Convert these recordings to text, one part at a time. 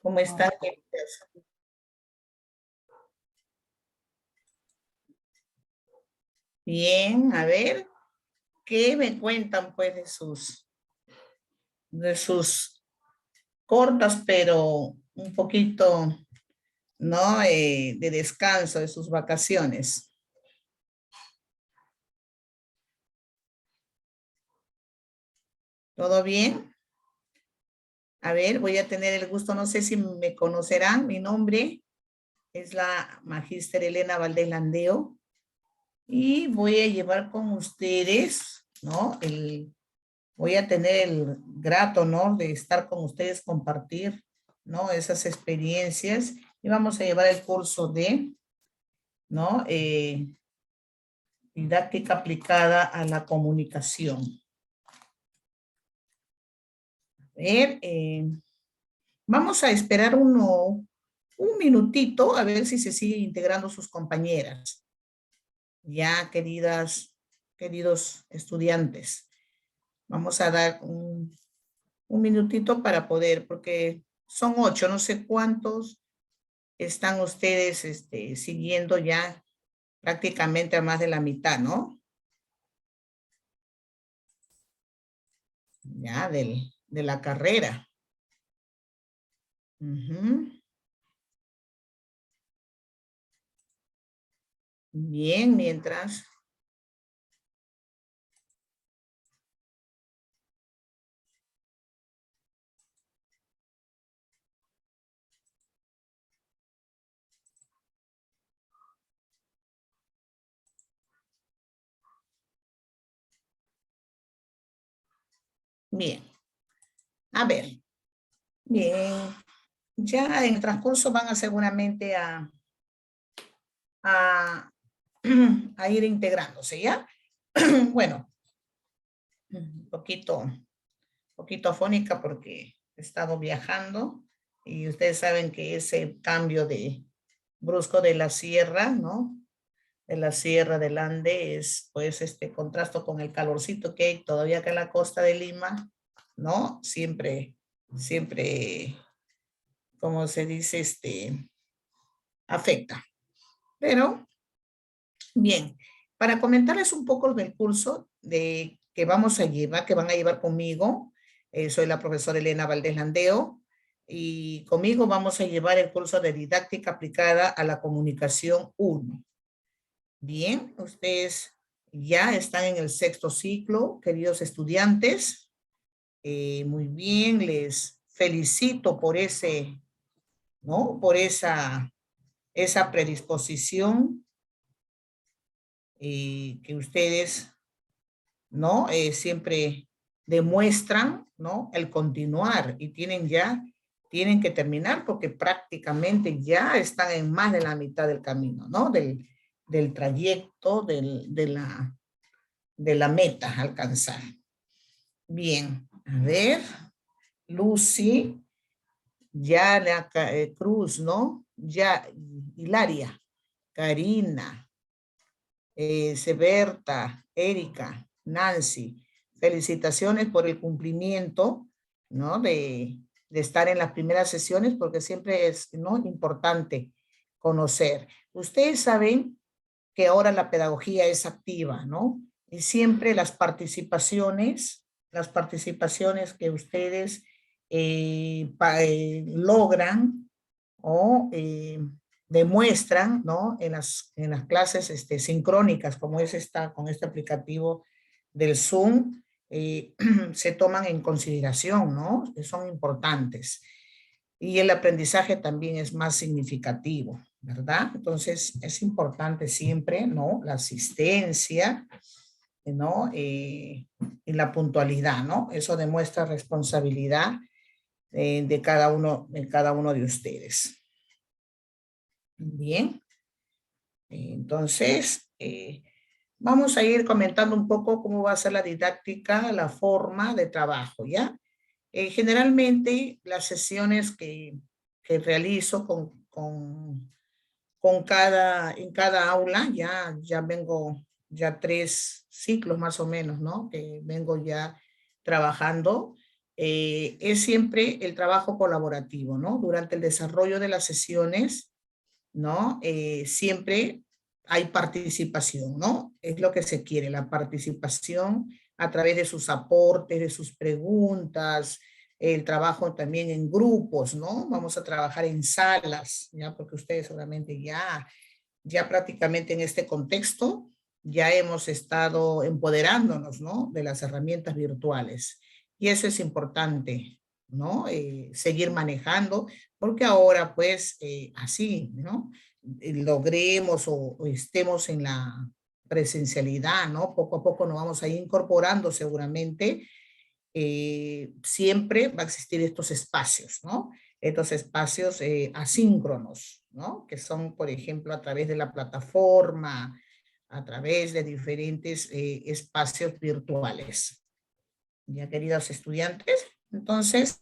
¿Cómo están, queridas? Bien, a ver, ¿qué me cuentan pues de sus cortas, pero un poquito, ¿no? De descanso, de sus vacaciones? ¿Todo bien? A ver, voy a tener el gusto, no sé si me conocerán, mi nombre es la Magíster Elena Valdés Landeo y voy a llevar con ustedes, ¿no? Voy a tener el grato honor de estar con ustedes, compartir, ¿no? Esas experiencias y vamos a llevar el curso de, ¿no? Didáctica aplicada a la comunicación. A ver, vamos a esperar un minutito a ver si se sigue integrando sus compañeras. Ya, queridos estudiantes, vamos a dar un minutito para poder, porque son 8, no sé cuántos están ustedes siguiendo ya prácticamente a más de la mitad, ¿no? Ya de la carrera. Ujú. Bien, mientras. Bien, a ver, bien, ya en el transcurso van a seguramente a, a ir integrándose, ¿ya? Bueno, poquito afónica porque he estado viajando y ustedes saben que ese cambio de brusco de la sierra, ¿no? De la sierra del Ande es pues contrasto con el calorcito que hay todavía acá en la costa de Lima, ¿no? Siempre, como se dice, afecta. Pero, bien, para comentarles un poco del curso que vamos a llevar, que van a llevar conmigo, soy la profesora Elena Valdés Landeo, y conmigo vamos a llevar el curso de didáctica aplicada a la comunicación 1. Bien, ustedes ya están en el sexto ciclo, queridos estudiantes. Muy bien, les felicito por ¿no? Por esa predisposición que ustedes, ¿no? Siempre demuestran, ¿no? El continuar y tienen que terminar porque prácticamente ya están en más de la mitad del camino, ¿no? Del trayecto, de la meta a alcanzar. Bien, a ver, Lucy, ya Cruz, ¿no? Ya, Hilaria, Karina, Seberta, Erika, Nancy, felicitaciones por el cumplimiento, ¿no? De estar en las primeras sesiones porque siempre es, ¿no? Importante conocer. Ustedes saben que ahora la pedagogía es activa, ¿no? Y siempre las participaciones que ustedes logran o demuestran, ¿no? En las clases sincrónicas, como es con este aplicativo del Zoom, se toman en consideración, ¿no? Son importantes. Y el aprendizaje también es más significativo, ¿verdad? Entonces, es importante siempre, ¿no? La asistencia, ¿no? Y la puntualidad, ¿no? Eso demuestra responsabilidad de cada uno de ustedes. Bien, entonces, vamos a ir comentando un poco cómo va a ser la didáctica, la forma de trabajo, ¿ya? Generalmente, las sesiones que realizo en cada aula, ya vengo ya 3 ciclos más o menos, ¿no? Que vengo ya trabajando. es siempre el trabajo colaborativo, ¿no? Durante el desarrollo de las sesiones, ¿no? Siempre hay participación, ¿no? Es lo que se quiere, la participación a través de sus aportes, de sus preguntas, el trabajo también en grupos, ¿no? Vamos a trabajar en salas, ¿ya? Porque ustedes seguramente ya prácticamente en este contexto ya hemos estado empoderándonos, ¿no? De las herramientas virtuales. Y eso es importante, ¿no? Seguir manejando, porque ahora pues así, ¿no? Logremos o estemos en la presencialidad, ¿no? Poco a poco nos vamos a ir incorporando seguramente. Siempre va a existir estos espacios, ¿no? Estos espacios asíncronos, ¿no? Que son, por ejemplo, a través de la plataforma, a través de diferentes espacios virtuales. Ya, queridos estudiantes, entonces,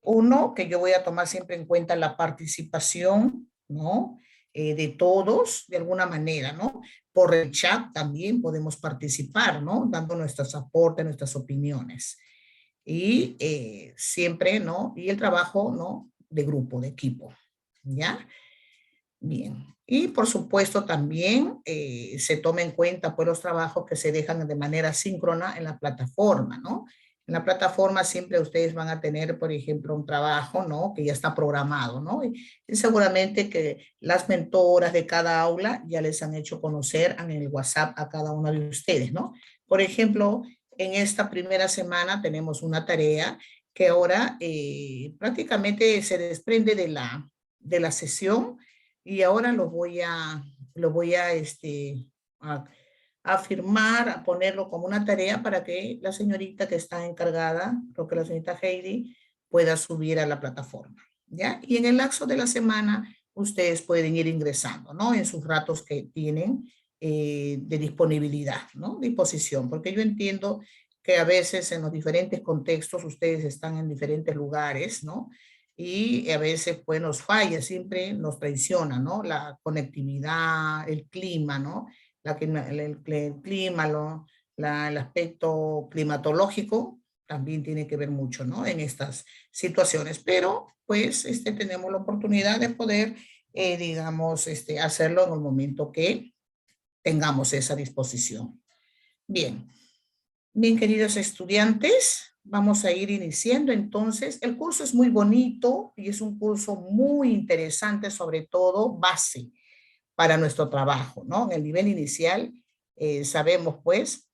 uno, que yo voy a tomar siempre en cuenta la participación, ¿no? De todos, de alguna manera, ¿no? Por el chat también podemos participar, ¿no? Dando nuestros aportes, nuestras opiniones. Y siempre, ¿no? Y el trabajo, ¿no? De grupo, de equipo, ¿ya? Bien. Y por supuesto también se toma en cuenta pues los trabajos que se dejan de manera síncrona en la plataforma, ¿no? En la plataforma siempre ustedes van a tener, por ejemplo, un trabajo, ¿no? Que ya está programado, ¿no? Y seguramente que las mentoras de cada aula ya les han hecho conocer en el WhatsApp a cada uno de ustedes, ¿no? Por ejemplo, en esta primera semana tenemos una tarea que ahora prácticamente se desprende de la sesión y ahora lo voy a, a firmar, a ponerlo como una tarea para que la señorita que está encargada, creo que la señorita Heidi, pueda subir a la plataforma, ¿ya? Y en el lapso de la semana, ustedes pueden ir ingresando, ¿no? En sus ratos que tienen de disponibilidad, ¿no? Disposición, porque yo entiendo que a veces en los diferentes contextos ustedes están en diferentes lugares, ¿no? Y a veces pues nos falla, siempre nos traiciona, ¿no? La conectividad, el clima, ¿no? El clima, el aspecto climatológico también tiene que ver mucho, ¿no? En estas situaciones, pero pues tenemos la oportunidad de poder, digamos, hacerlo en el momento que tengamos esa disposición. Bien. Bien, queridos estudiantes, vamos a ir iniciando entonces. El curso es muy bonito y es un curso muy interesante, sobre todo base para nuestro trabajo, ¿no? En el nivel inicial sabemos pues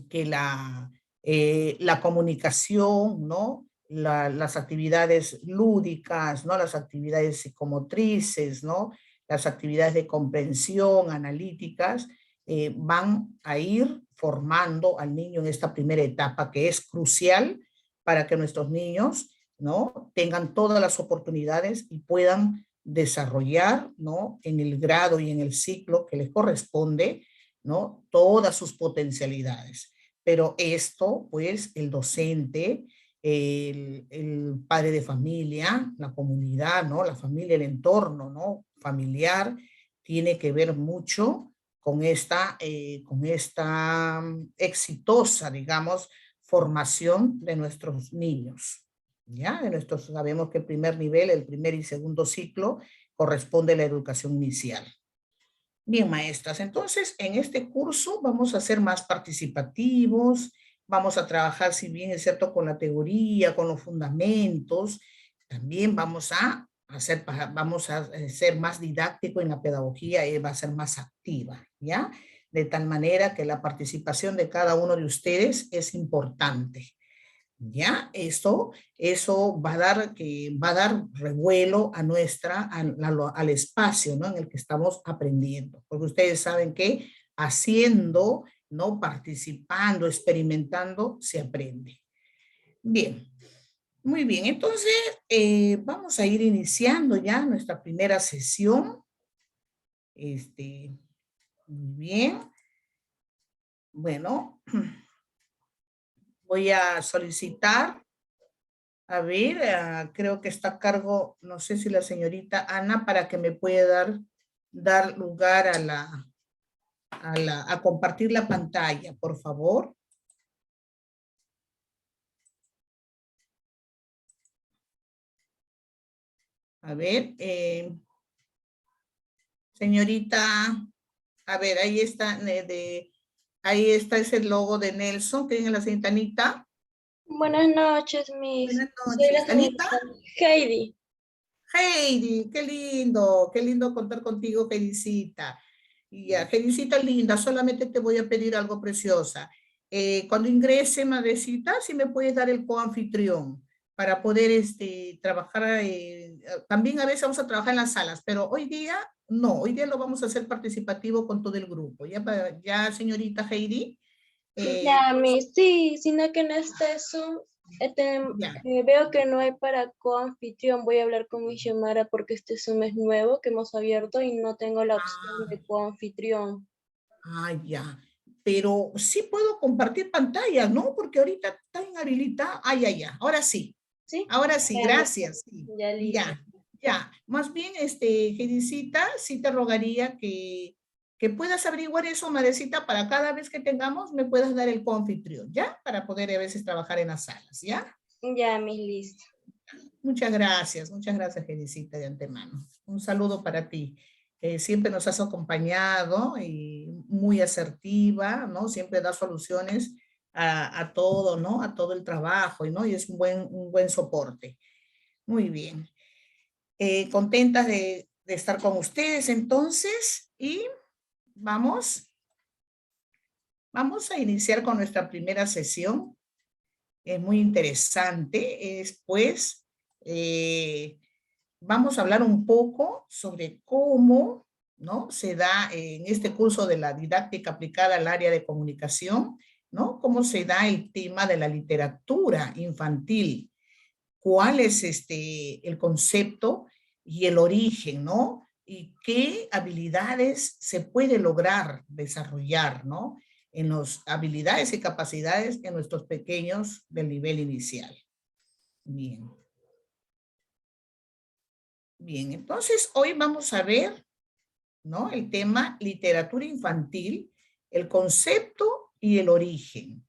que la comunicación, ¿no? Las actividades lúdicas, ¿no? Las actividades psicomotrices, ¿no? Las actividades de comprensión, analíticas, van a ir formando al niño en esta primera etapa que es crucial para que nuestros niños, ¿no? Tengan todas las oportunidades y puedan desarrollar, ¿no? En el grado y en el ciclo que les corresponde, ¿no? Todas sus potencialidades. Pero esto, pues, el docente, el padre de familia, la comunidad, ¿no? La familia, el entorno, ¿no? Familiar, tiene que ver mucho con esta exitosa, digamos, formación de nuestros niños. ¿Ya? De nuestros, sabemos que el primer nivel, el primer y segundo ciclo, corresponde a la educación inicial. Bien, maestras, entonces en este curso vamos a ser más participativos, vamos a trabajar, si bien es cierto, con la teoría, con los fundamentos, también vamos a ser más didáctico en la pedagogía y va a ser más activa, ¿ya? De tal manera que la participación de cada uno de ustedes es importante. ¿Ya? Eso va a dar revuelo a al espacio, ¿no? En el que estamos aprendiendo, porque ustedes saben que haciendo, ¿no? Participando, experimentando, se aprende. Bien, muy bien. Entonces, vamos a ir iniciando ya nuestra primera sesión. Muy bien. Bueno, voy a solicitar. A ver, creo que está a cargo, no sé si la señorita Ana, para que me pueda dar lugar a compartir la pantalla, por favor. A ver, señorita, a ver, ahí está, ahí está ese logo de Nelson, que tiene la señorita Anita. Buenas noches, Miss. Buenas Soy la noches. Anita. señorita Heidi. Heidi, qué lindo contar contigo, Heidicita. Y ya, Heidicita linda, solamente te voy a pedir algo preciosa. Cuando ingrese, madrecita, si me puedes dar el coanfitrión para poder trabajar. También a veces vamos a trabajar en las salas, pero hoy día no, hoy día lo vamos a hacer participativo con todo el grupo. Ya, ya señorita Heidi. Ya, Miss, sí, sino que en este Zoom Ya. veo que no hay para coanfitrión. Voy a hablar con mi Xiomara porque este Zoom es nuevo que hemos abierto y no tengo la opción de coanfitrión. Ya. Pero sí puedo compartir pantalla, ¿no? Porque ahorita está inhabilitada. Ya. Ahora sí. ¿Sí? Ahora sí, Ya, gracias. Sí. ya listo. Ya. Más bien, Gedicita, sí te rogaría que puedas averiguar eso, madrecita, para cada vez que tengamos, me puedas dar el coanfitrión, ¿ya? Para poder a veces trabajar en las salas, ¿ya? Ya, Miss, listo. Muchas gracias, Gedicita, de antemano. Un saludo para ti. Siempre nos has acompañado y muy asertiva, ¿no? Siempre da soluciones a todo, ¿no? A todo el trabajo, ¿no? Y es un buen soporte. Muy bien. Contentas de estar con ustedes entonces y vamos a iniciar con nuestra primera sesión. Es muy interesante. Es pues... vamos a hablar un poco sobre cómo, ¿no? Se da en este curso de la didáctica aplicada al área de comunicación, ¿no? Cómo se da el tema de la literatura infantil, cuál es el concepto y el origen, ¿no? Y qué habilidades se puede lograr desarrollar, ¿no? En las habilidades y capacidades en nuestros pequeños del nivel inicial. Bien. Bien, entonces hoy vamos a ver, ¿no? El tema literatura infantil, el concepto y el origen,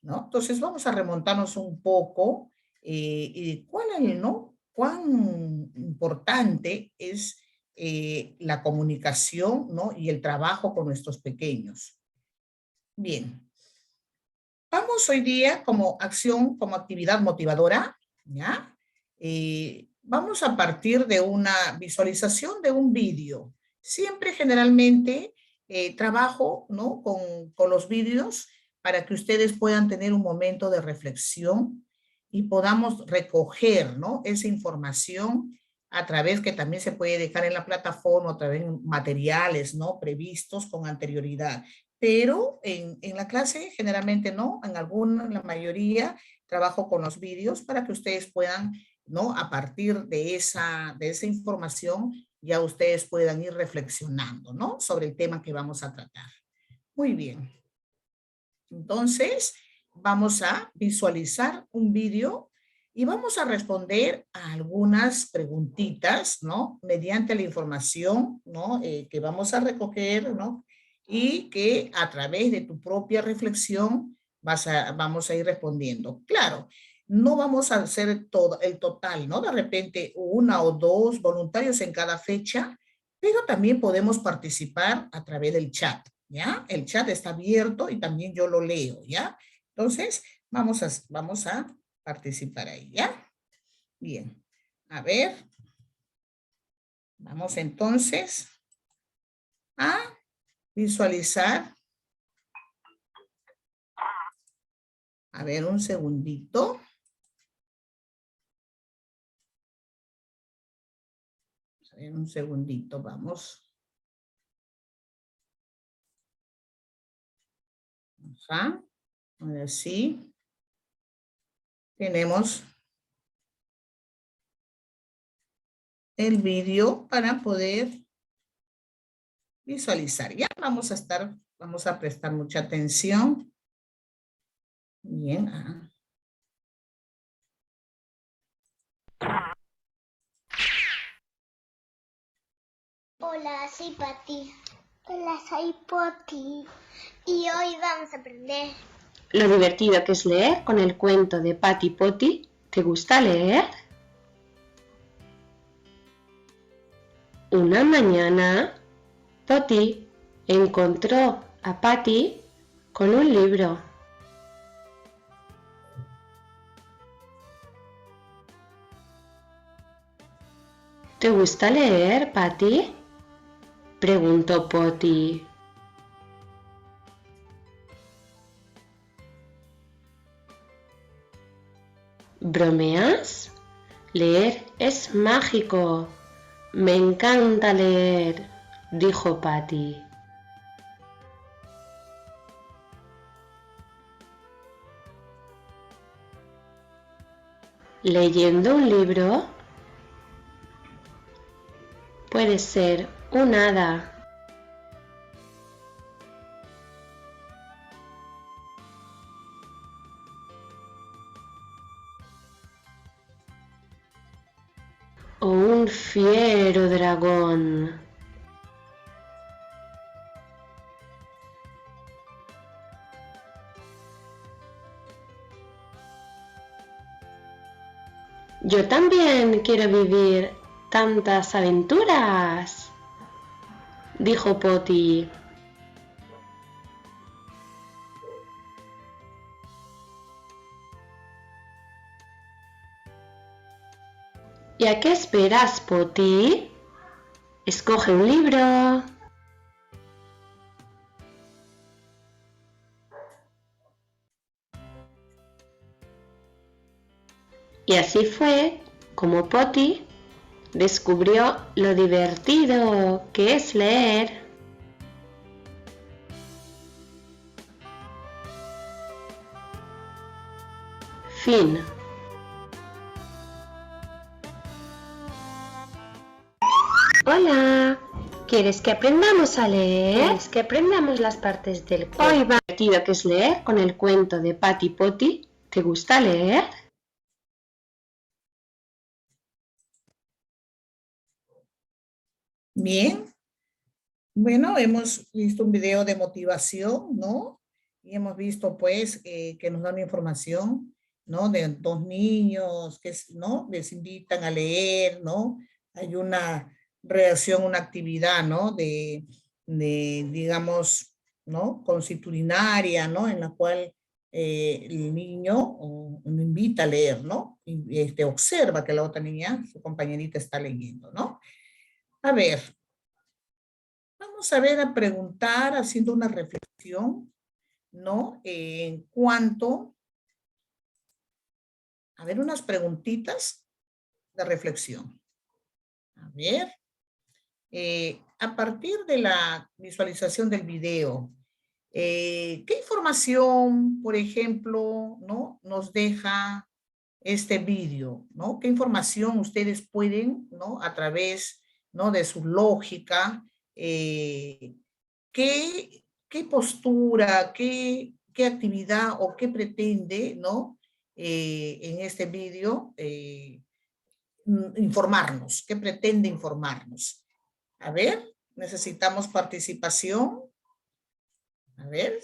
¿no? Entonces vamos a remontarnos un poco y cuál es, ¿no? Cuán importante es la comunicación, ¿no? Y el trabajo con nuestros pequeños. Bien. Vamos hoy día como acción, como actividad motivadora, ¿ya? Vamos a partir de una visualización de un vídeo. Siempre generalmente trabajo, ¿no? con los vídeos para que ustedes puedan tener un momento de reflexión y podamos recoger, ¿no? Esa información a través que también se puede dejar en la plataforma, a través de materiales, ¿no? Previstos con anterioridad. Pero en la clase generalmente no, en la mayoría trabajo con los vídeos para que ustedes puedan, ¿no? A partir de esa información ya ustedes puedan ir reflexionando, ¿no? Sobre el tema que vamos a tratar. Muy bien. Entonces, vamos a visualizar un vídeo y vamos a responder a algunas preguntitas, ¿no? Mediante la información, ¿no? Que vamos a recoger, ¿no? Y que a través de tu propia reflexión vamos a ir respondiendo. Claro, no vamos a hacer todo el total, ¿no? De repente una o dos voluntarios en cada fecha, pero también podemos participar a través del chat. ¿Ya? El chat está abierto y también yo lo leo, ¿ya? Entonces, vamos a participar ahí, ¿ya? Bien, a ver. Vamos entonces a visualizar. A ver, un segundito. A ver, un segundito, vamos. Ajá. Ahora sí. Tenemos el vídeo para poder visualizar. Ya vamos a prestar mucha atención. Bien. Hola, soy Patti. Hola, soy Poti. Y hoy vamos a aprender lo divertido que es leer con el cuento de Patti Poti. ¿Te gusta leer? Una mañana, Potty encontró a Patty con un libro. ¿Te gusta leer, Patty?, preguntó Potty. ¿Bromeas? Leer es mágico. Me encanta leer, dijo Patty. Leyendo un libro puede ser un hada. O un fiero dragón. Yo también quiero vivir tantas aventuras, dijo Potty. ¿Y a qué esperas, Potty? Escoge un libro. Y así fue como Potty descubrió lo divertido que es leer. Fin. Hola, ¿quieres que aprendamos a leer? ¿Quieres que aprendamos las partes del cuento? Hoy va divertido que es leer con el cuento de Patty Potty. ¿Te gusta leer? Bien, bueno, hemos visto un video de motivación, ¿no? Y hemos visto, pues, que nos dan información, ¿no? De dos niños que, ¿no? Les invitan a leer, ¿no? Hay una reacción, una actividad, ¿no? Digamos, ¿no? Constitucionaria, ¿no? En la cual el niño lo invita a leer, ¿no? Y observa que la otra niña, su compañerita, está leyendo, ¿no? A ver, vamos a ver, a preguntar, haciendo una reflexión, ¿no? En cuanto, a ver, unas preguntitas de reflexión. A ver, a partir de la visualización del video, ¿qué información, por ejemplo, ¿no? nos deja este vídeo, ¿no? ¿Qué información ustedes pueden, ¿no? A través, ¿no? de su lógica, qué postura, qué actividad o qué pretende, ¿no? En este vídeo informarnos, qué pretende informarnos. A ver, necesitamos participación. A ver,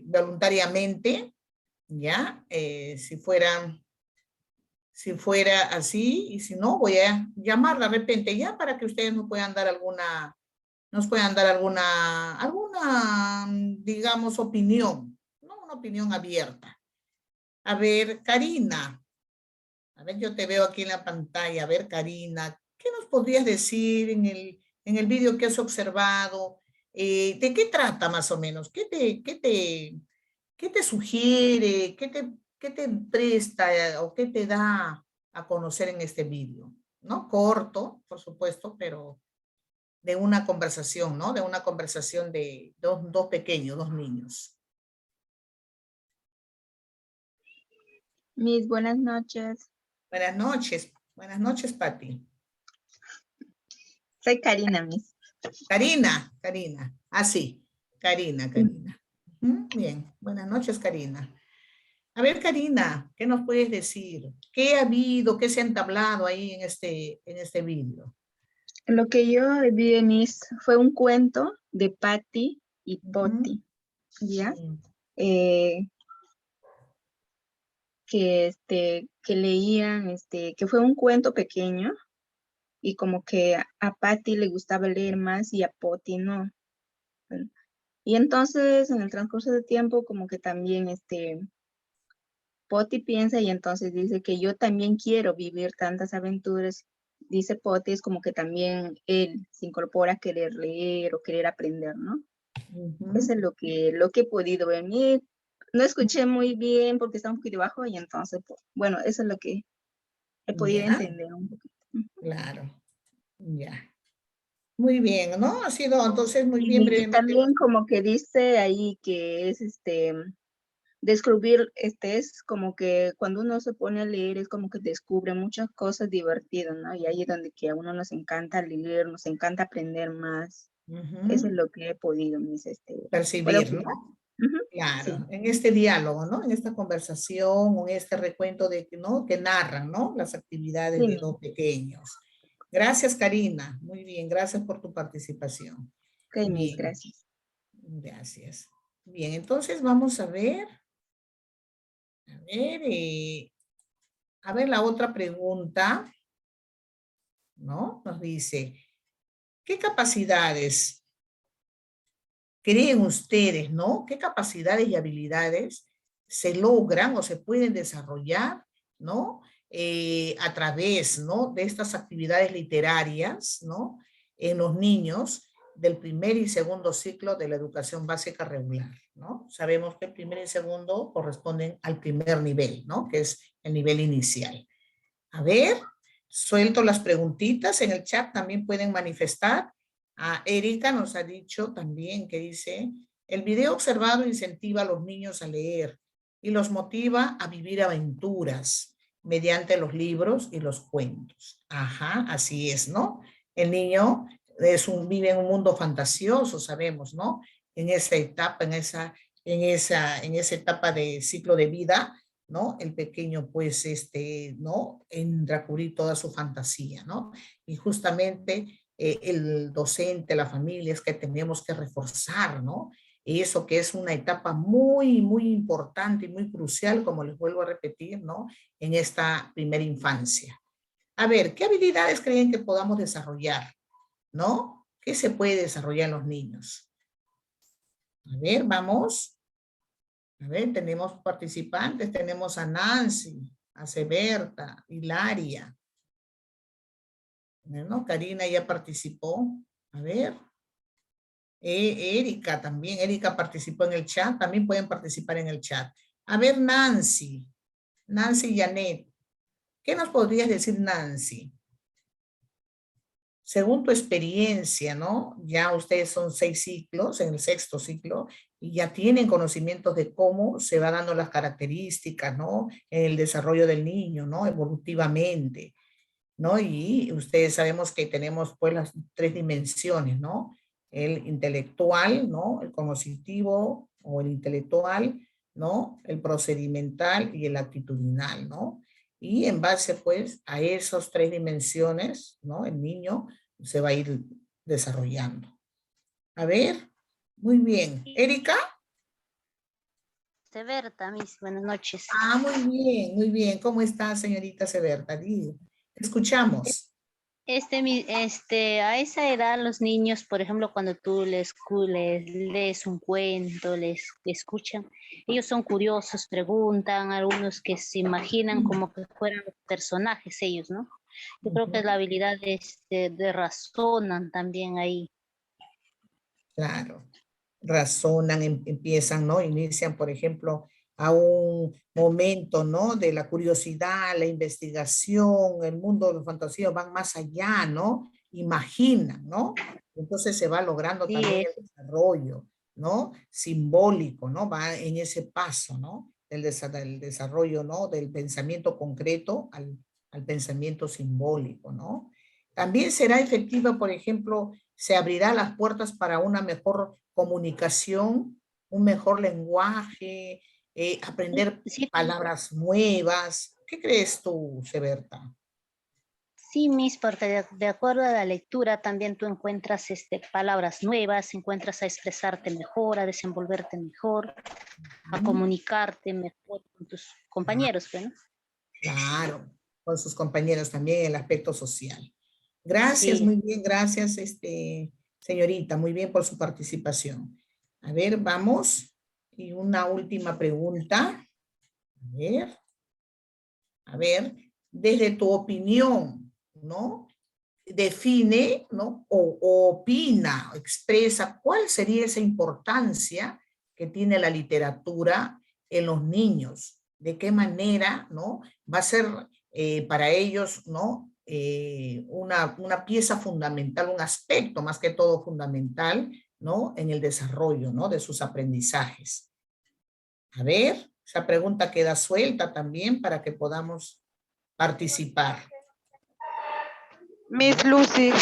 voluntariamente, ¿ya? Si fuera así, y si no, voy a llamar de repente ya para que ustedes nos puedan dar alguna, digamos, opinión, ¿no? Una opinión abierta. A ver, Karina, a ver, yo te veo aquí en la pantalla. A ver, Karina, ¿qué nos podrías decir en el vídeo que has observado? ¿De qué trata más o menos? ¿Qué te sugiere? ¿Qué te presta o qué te da a conocer en este vídeo? ¿No? Corto, por supuesto, pero de una conversación, ¿no? De una conversación de dos pequeños, dos niños. Mis buenas noches. Buenas noches, Pati. Soy Karina, Miss. Karina. Ah, sí, Karina. Bien, buenas noches, Karina. A ver, Karina, ¿qué nos puedes decir? ¿Qué ha habido, qué se ha entablado ahí en este vídeo? Lo que yo vi, Miss, fue un cuento de Patty y Potty, ¿ya? Sí. Que leían, que fue un cuento pequeño y como que a Patty le gustaba leer más y a Poti no. Bueno, y entonces en el transcurso del tiempo como que también Poti piensa y entonces dice que yo también quiero vivir tantas aventuras. Dice Poti, es como que también él se incorpora a querer leer o querer aprender, ¿no? Eso es lo que he podido ver. No escuché muy bien porque está un poquito bajo y entonces, pues, bueno, eso es lo que he podido Ya, entender un poquito. claro, ya. Muy bien, ¿no? Ha sido entonces muy bien Y brevemente. también como que dice ahí que es descubrir, es como que cuando uno se pone a leer es como que descubre muchas cosas divertidas, ¿no? Y ahí es donde que a uno nos encanta leer, nos encanta aprender más. Eso es Ujú, lo que he podido, puedo percibir, opinar. ¿no? Ujú, sí, Claro, en este diálogo, ¿no? En esta conversación, o en este recuento de, ¿no? Que narran, ¿no? Las actividades sí, de los pequeños. Gracias, Karina. Muy bien, gracias por tu participación. ok, Bien, gracias. gracias. Bien, entonces vamos a ver la otra pregunta, ¿no? Nos dice, ¿qué capacidades creen ustedes, ¿no? ¿Qué capacidades y habilidades se logran o se pueden desarrollar, ¿no? A través, ¿no? De estas actividades literarias, ¿no? En los niños del primer y segundo ciclo de la educación básica regular, ¿no? Sabemos que el primer y segundo corresponden al primer nivel, ¿no? Que es el nivel inicial. A ver, suelto las preguntitas en el chat, también pueden manifestar. Erika nos ha dicho también que dice, el video observado incentiva a los niños a leer y los motiva a vivir aventuras mediante los libros y los cuentos. Ajá, así es, ¿no? El niño vive en un mundo fantasioso, sabemos, ¿no? En esa etapa, en esa etapa de ciclo de vida, ¿no? El pequeño, pues, ¿no? Entra a cubrir toda su fantasía, ¿no? Y justamente el docente, la familia, es que tenemos que reforzar, ¿no? Eso que es una etapa muy, muy importante y muy crucial, como les vuelvo a repetir, ¿no? En esta primera infancia. A ver, ¿qué habilidades creen que podamos desarrollar, ¿no? ¿Qué se puede desarrollar en los niños? A ver, vamos. A ver, tenemos participantes, tenemos a Nancy, a Seberta, Hilaria. Bueno, Karina ya participó. A ver, Erika también, Erika participó en el chat, también pueden participar en el chat. A ver, Nancy Janet, ¿qué nos podrías decir, Nancy? Según tu experiencia, ¿no? Ya ustedes son 6 ciclos, en el 6º ciclo, y ya tienen conocimientos de cómo se van dando las características, ¿no? En el desarrollo del niño, ¿no? Evolutivamente, ¿no? Y ustedes sabemos que tenemos pues las 3 dimensiones, ¿no? El intelectual, ¿no? El cognoscitivo o el intelectual, ¿no? El procedimental y el actitudinal, ¿no? Y en base pues a esas 3 dimensiones, ¿no? El niño se va a ir desarrollando. A ver, muy bien. Erika. Severta, mis buenas noches. Muy bien, muy bien. ¿Cómo está, señorita Seberta? Te escuchamos. A esa edad los niños, por ejemplo, cuando tú les lees un cuento, les escuchan, ellos son curiosos, preguntan, algunos que se imaginan como que fueran personajes ellos, ¿no? Yo creo que es la habilidad de razonan también ahí. Claro, razonan, empiezan, ¿no? Inician, por ejemplo, a un momento, ¿no? De la curiosidad, la investigación, el mundo de la fantasía, van más allá, ¿no? Imaginan, ¿no? Entonces se va logrando Sí, también el desarrollo, ¿no? Simbólico, ¿no? Va en ese paso, ¿no? Del desarrollo, ¿no? Del pensamiento concreto al pensamiento simbólico, ¿no? También será efectiva, por ejemplo, se abrirá las puertas para una mejor comunicación, un mejor lenguaje, aprender sí, palabras nuevas. ¿Qué crees tú, Seberta? sí, Miss, porque de acuerdo a la lectura también tú encuentras palabras nuevas, encuentras a expresarte mejor, a desenvolverte mejor, a comunicarte mejor con tus compañeros, ¿no? Claro, con sus compañeros también el aspecto social. Gracias, Sí. muy bien, gracias, señorita, muy bien por su participación. A ver, vamos. Y una última pregunta. A ver, desde tu opinión, ¿no? Define, ¿no? O opina, expresa cuál sería esa importancia que tiene la literatura en los niños. De qué manera, ¿no? Va a ser para ellos, ¿no? Una pieza fundamental, un aspecto más que todo fundamental, ¿no? En el desarrollo, ¿no? De sus aprendizajes. A ver, esa pregunta queda suelta también para que podamos participar. Miss Lucy,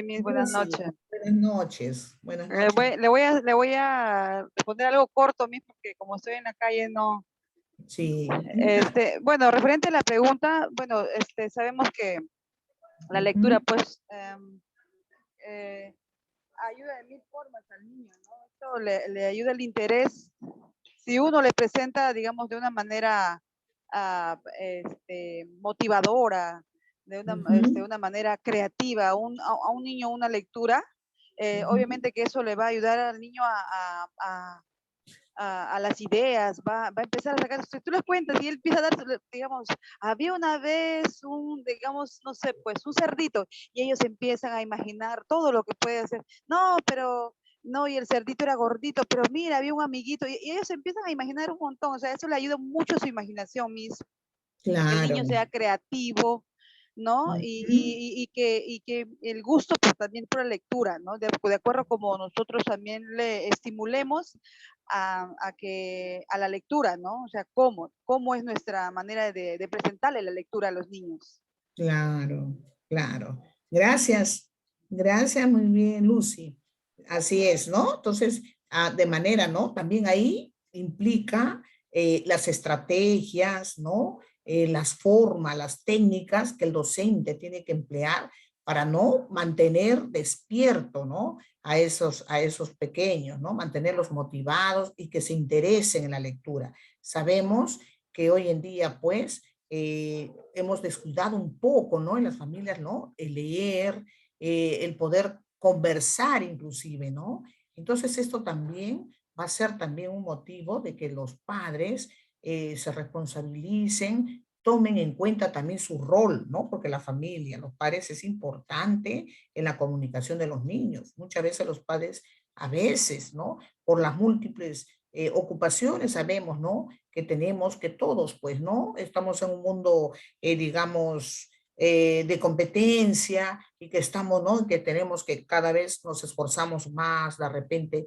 Miss, buenas Lucy, noches. buenas noches. Buenas noches. Le voy a responder algo corto, Miss, porque como estoy en la calle no. Sí. Bueno, referente a la pregunta, bueno, sabemos que la lectura, pues, ayuda de mil formas al niño, ¿no? Esto le ayuda el interés. Si uno le presenta, digamos, de una manera motivadora, de una manera creativa a un niño una lectura, obviamente que eso le va a ayudar al niño a las ideas, va a empezar a sacar, si tú les cuentas y él empieza a dar, digamos, había una vez digamos, no sé, pues un cerdito, y ellos empiezan a imaginar todo lo que puede hacer. No, pero, no, y el cerdito era gordito, pero mira, había un amiguito, y ellos empiezan a imaginar un montón, o sea, eso le ayuda mucho a su imaginación, que el niño sea creativo, ¿no? Y que el gusto pues también por la lectura, ¿no? De acuerdo como nosotros también le estimulemos a la lectura, ¿no? O sea, cómo es nuestra manera de presentarle la lectura a los niños. Claro, claro. Gracias. Gracias, muy bien, Lucy. Así es, ¿no? Entonces, de manera, ¿no? También ahí implica las estrategias, ¿no? Las formas, las técnicas que el docente tiene que emplear para no mantener despierto, ¿no? A esos pequeños, ¿no? Mantenerlos motivados y que se interesen en la lectura. Sabemos que hoy en día, pues, hemos descuidado un poco, ¿no? En las familias, ¿no? El leer, el poder conversar inclusive, ¿no? Entonces esto también va a ser también un motivo de que los padres se responsabilicen, tomen en cuenta también su rol, ¿no? Porque la familia, los padres es importante en la comunicación de los niños. Muchas veces los padres, a veces, ¿no? Por las múltiples ocupaciones, sabemos, ¿no? Que tenemos, que todos, pues, ¿no? Estamos en un mundo, digamos, de competencia y que estamos, ¿no? Que tenemos que cada vez nos esforzamos más de repente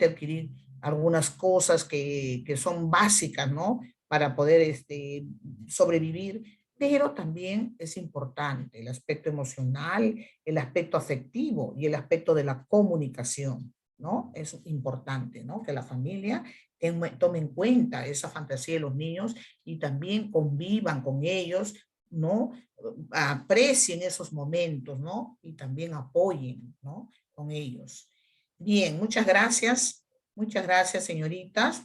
adquirir algunas cosas que son básicas, ¿no? Para poder sobrevivir, pero también es importante el aspecto emocional, el aspecto afectivo y el aspecto de la comunicación, ¿no? Es importante, ¿no? Que la familia tome en cuenta esa fantasía de los niños y también convivan con ellos, ¿no? Aprecien esos momentos, ¿no? Y también apoyen, ¿no? Con ellos. Bien, muchas gracias, señoritas,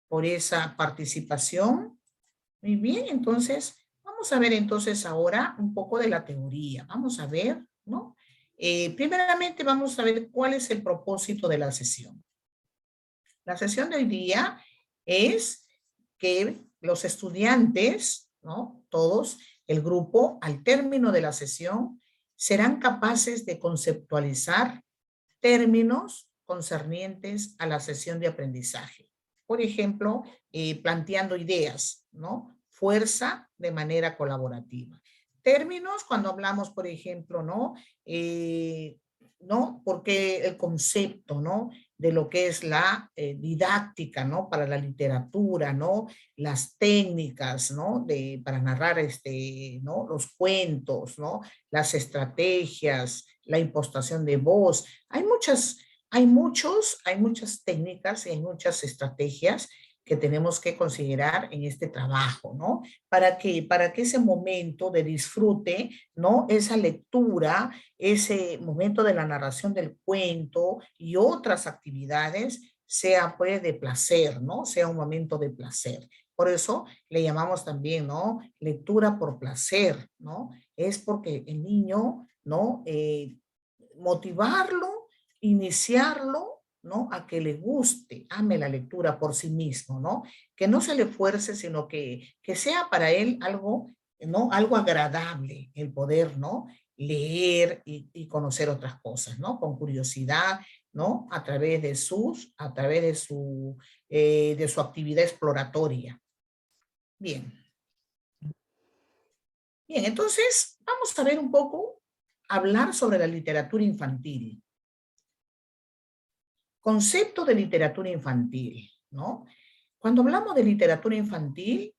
por esa participación. Muy bien, entonces, vamos a ver entonces ahora un poco de la teoría. Vamos a ver, ¿no? Primeramente vamos a ver cuál es el propósito de la sesión. La sesión de hoy día es que los estudiantes, ¿no? Todos, el grupo, al término de la sesión, serán capaces de conceptualizar términos concernientes a la sesión de aprendizaje. Por ejemplo, planteando ideas, ¿no? Fuerza de manera colaborativa. Términos cuando hablamos, por ejemplo, ¿no? ¿No? Porque el concepto, ¿no? De lo que es la didáctica, ¿no? Para la literatura, ¿no? Las técnicas, ¿no? Para narrar, ¿no? Los cuentos, ¿no? Las estrategias, la impostación de voz. Hay muchas técnicas y hay muchas estrategias que tenemos que considerar en este trabajo, ¿no? Para que ese momento de disfrute, ¿no? Esa lectura, ese momento de la narración del cuento y otras actividades sea pues de placer, ¿no? Sea un momento de placer. Por eso le llamamos también, ¿no? Lectura por placer, ¿no? es porque el niño, ¿no? Motivarlo, iniciarlo, ¿no? A que le guste, ame la lectura por sí mismo, ¿no? Que no se le fuerce, sino que sea para él algo, ¿no? Algo agradable, el poder, ¿no? Leer y conocer otras cosas, ¿no? Con curiosidad, ¿no? A través de su actividad exploratoria. Bien. Bien, entonces vamos a ver un poco, hablar sobre la literatura infantil. Concepto de literatura infantil, ¿no? Cuando hablamos de literatura infantil,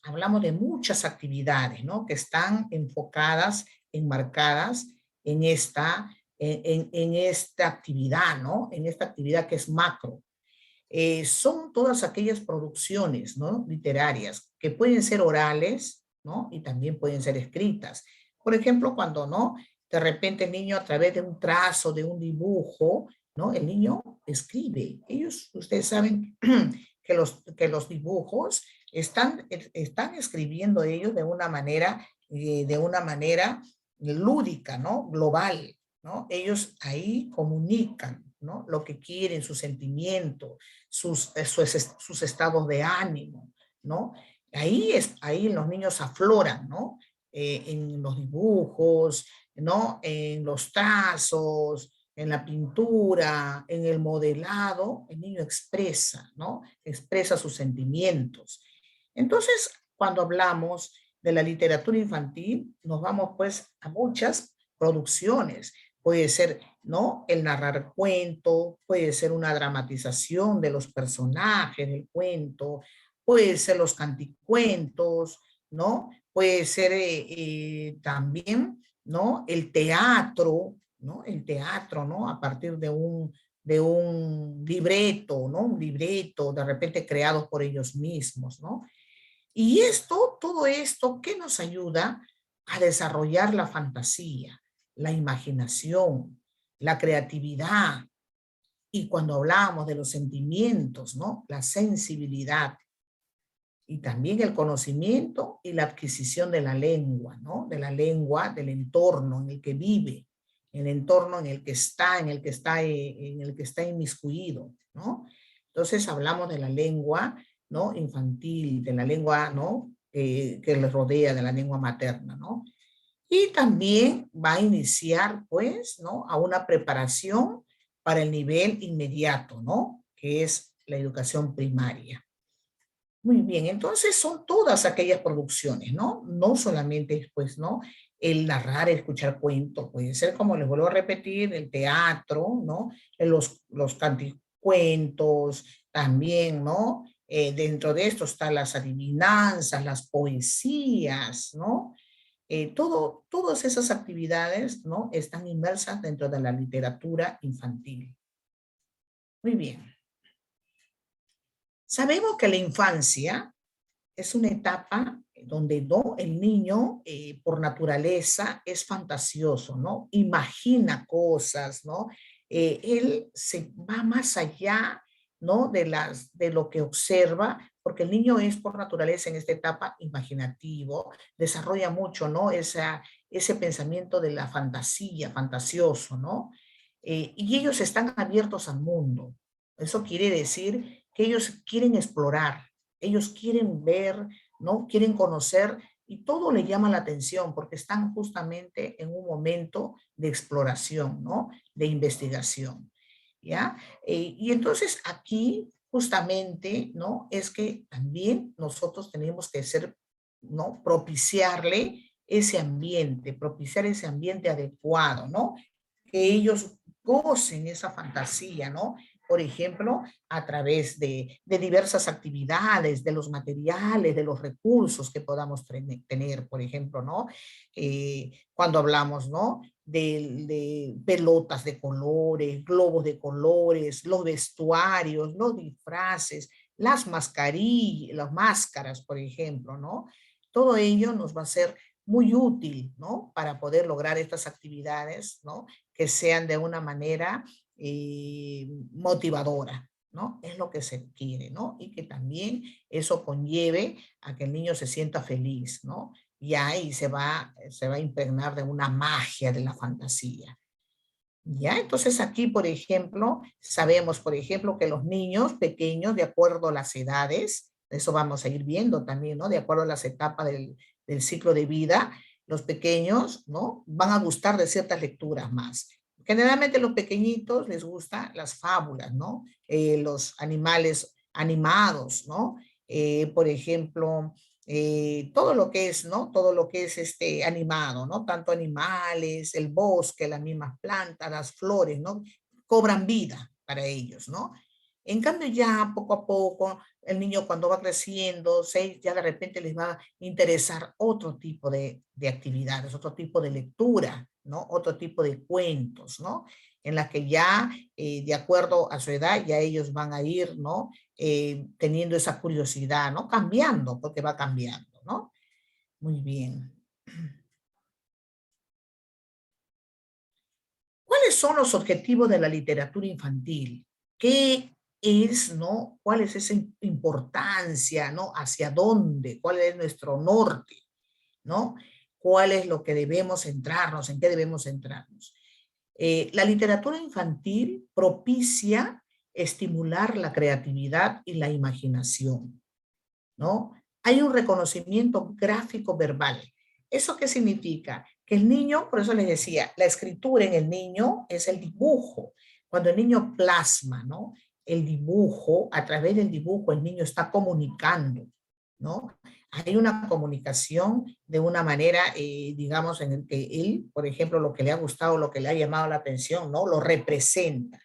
hablamos de muchas actividades, ¿no? Que están enfocadas, enmarcadas en esta actividad, ¿no? En esta actividad que es macro. Son todas aquellas producciones, ¿no? Literarias que pueden ser orales, ¿no? Y también pueden ser escritas. Por ejemplo, cuando, ¿no? De repente el niño a través de un trazo, de un dibujo, ¿no? El niño escribe. Ustedes saben que los dibujos están escribiendo ellos de una manera lúdica, ¿no? Global, ¿no? Ellos ahí comunican, ¿no? Lo que quieren, sus sentimientos, sus estados de ánimo, ¿no? Ahí los niños afloran, ¿no? En los dibujos, ¿no? En los trazos, en la pintura, en el modelado, el niño expresa, ¿no? Expresa sus sentimientos. Entonces, cuando hablamos de la literatura infantil, nos vamos pues a muchas producciones. Puede ser, ¿no? El narrar cuento, puede ser una dramatización de los personajes del cuento, puede ser los canticuentos, ¿no? Puede ser también, ¿no? El teatro, ¿no? El teatro, ¿no? A partir de un libreto, ¿no? Un libreto de repente creado por ellos mismos, ¿no? Y todo esto, ¿qué nos ayuda? A desarrollar la fantasía, la imaginación, la creatividad. Y cuando hablamos de los sentimientos, ¿no? La sensibilidad. Y también el conocimiento y la adquisición de la lengua, ¿no? De la lengua, del entorno en el que vive, el entorno en el que está inmiscuido, ¿no? Entonces hablamos de la lengua, ¿no? Infantil, de la lengua, ¿no? Que le rodea, de la lengua materna, ¿no? Y también va a iniciar, pues, ¿no? A una preparación para el nivel inmediato, ¿no? Que es la educación primaria. Muy bien, entonces son todas aquellas producciones, ¿no? No solamente, pues, ¿no? El narrar, escuchar cuentos, puede ser, como les vuelvo a repetir, el teatro, ¿no? Los canticuentos, también, ¿no? Dentro de esto están las adivinanzas, las poesías, ¿no? Todas esas actividades, ¿no? Están inmersas dentro de la literatura infantil. Muy bien. Sabemos que la infancia es una etapa donde ¿no? el niño por naturaleza es fantasioso, ¿no? Imagina cosas, ¿no? Él se va más allá, ¿no? De lo que observa, porque el niño es por naturaleza en esta etapa imaginativo, desarrolla mucho, ¿no? Ese pensamiento de la fantasía, fantasioso, ¿no? Y ellos están abiertos al mundo. Eso quiere decir que ellos quieren explorar, ellos quieren ver, ¿no? Quieren conocer y todo le llama la atención porque están justamente en un momento de exploración, ¿no? De investigación, ¿ya? Y entonces aquí justamente, ¿no? Es que también nosotros tenemos que ser, ¿no? Propiciar ese ambiente adecuado, ¿no? Que ellos gocen esa fantasía, ¿no? Por ejemplo, a través de diversas actividades, de los materiales, de los recursos que podamos tener, por ejemplo, ¿no? Cuando hablamos, ¿no? De pelotas de colores, globos de colores, los vestuarios, los disfraces, las mascarillas, las máscaras, por ejemplo, ¿no? Todo ello nos va a ser muy útil, ¿no? Para poder lograr estas actividades, ¿no? Que sean de una manera motivadora, ¿no? Es lo que se quiere, ¿no? Y que también eso conlleve a que el niño se sienta feliz, ¿no? ya, y se va a impregnar de una magia de la fantasía. Ya, entonces aquí, por ejemplo, sabemos, por ejemplo, que los niños pequeños, de acuerdo a las edades, eso vamos a ir viendo también, ¿no? De acuerdo a las etapas del ciclo de vida, los pequeños, ¿no? Van a gustar de ciertas lecturas más. Generalmente los pequeñitos les gustan las fábulas, ¿no? Los animales animados, ¿no? Por ejemplo, todo lo que es, ¿no? Todo lo que es animado, ¿no? Tanto animales, el bosque, las mismas plantas, las flores, ¿no? Cobran vida para ellos, ¿no? En cambio ya poco a poco, el niño cuando va creciendo, ya de repente les va a interesar otro tipo de actividades, otro tipo de lectura, ¿no? Otro tipo de cuentos, ¿no? En las que ya, de acuerdo a su edad, ya ellos van a ir, ¿no? Teniendo esa curiosidad, ¿no? Cambiando, porque va cambiando, ¿no? Muy bien. ¿Cuáles son los objetivos de la literatura infantil? ¿Qué es, no? ¿Cuál es esa importancia, no? ¿Hacia dónde? ¿Cuál es nuestro norte? ¿No? ¿Cuál es lo que debemos centrarnos? ¿En qué debemos centrarnos? La literatura infantil propicia estimular la creatividad y la imaginación, ¿no? Hay un reconocimiento gráfico verbal. ¿Eso qué significa? Que el niño, por eso les decía, la escritura en el niño es el dibujo. Cuando el niño plasma, ¿no? El dibujo, a través del dibujo el niño está comunicando, ¿no? Hay una comunicación de una manera, digamos, en el que él, por ejemplo, lo que le ha gustado, lo que le ha llamado la atención, ¿no? Lo representa.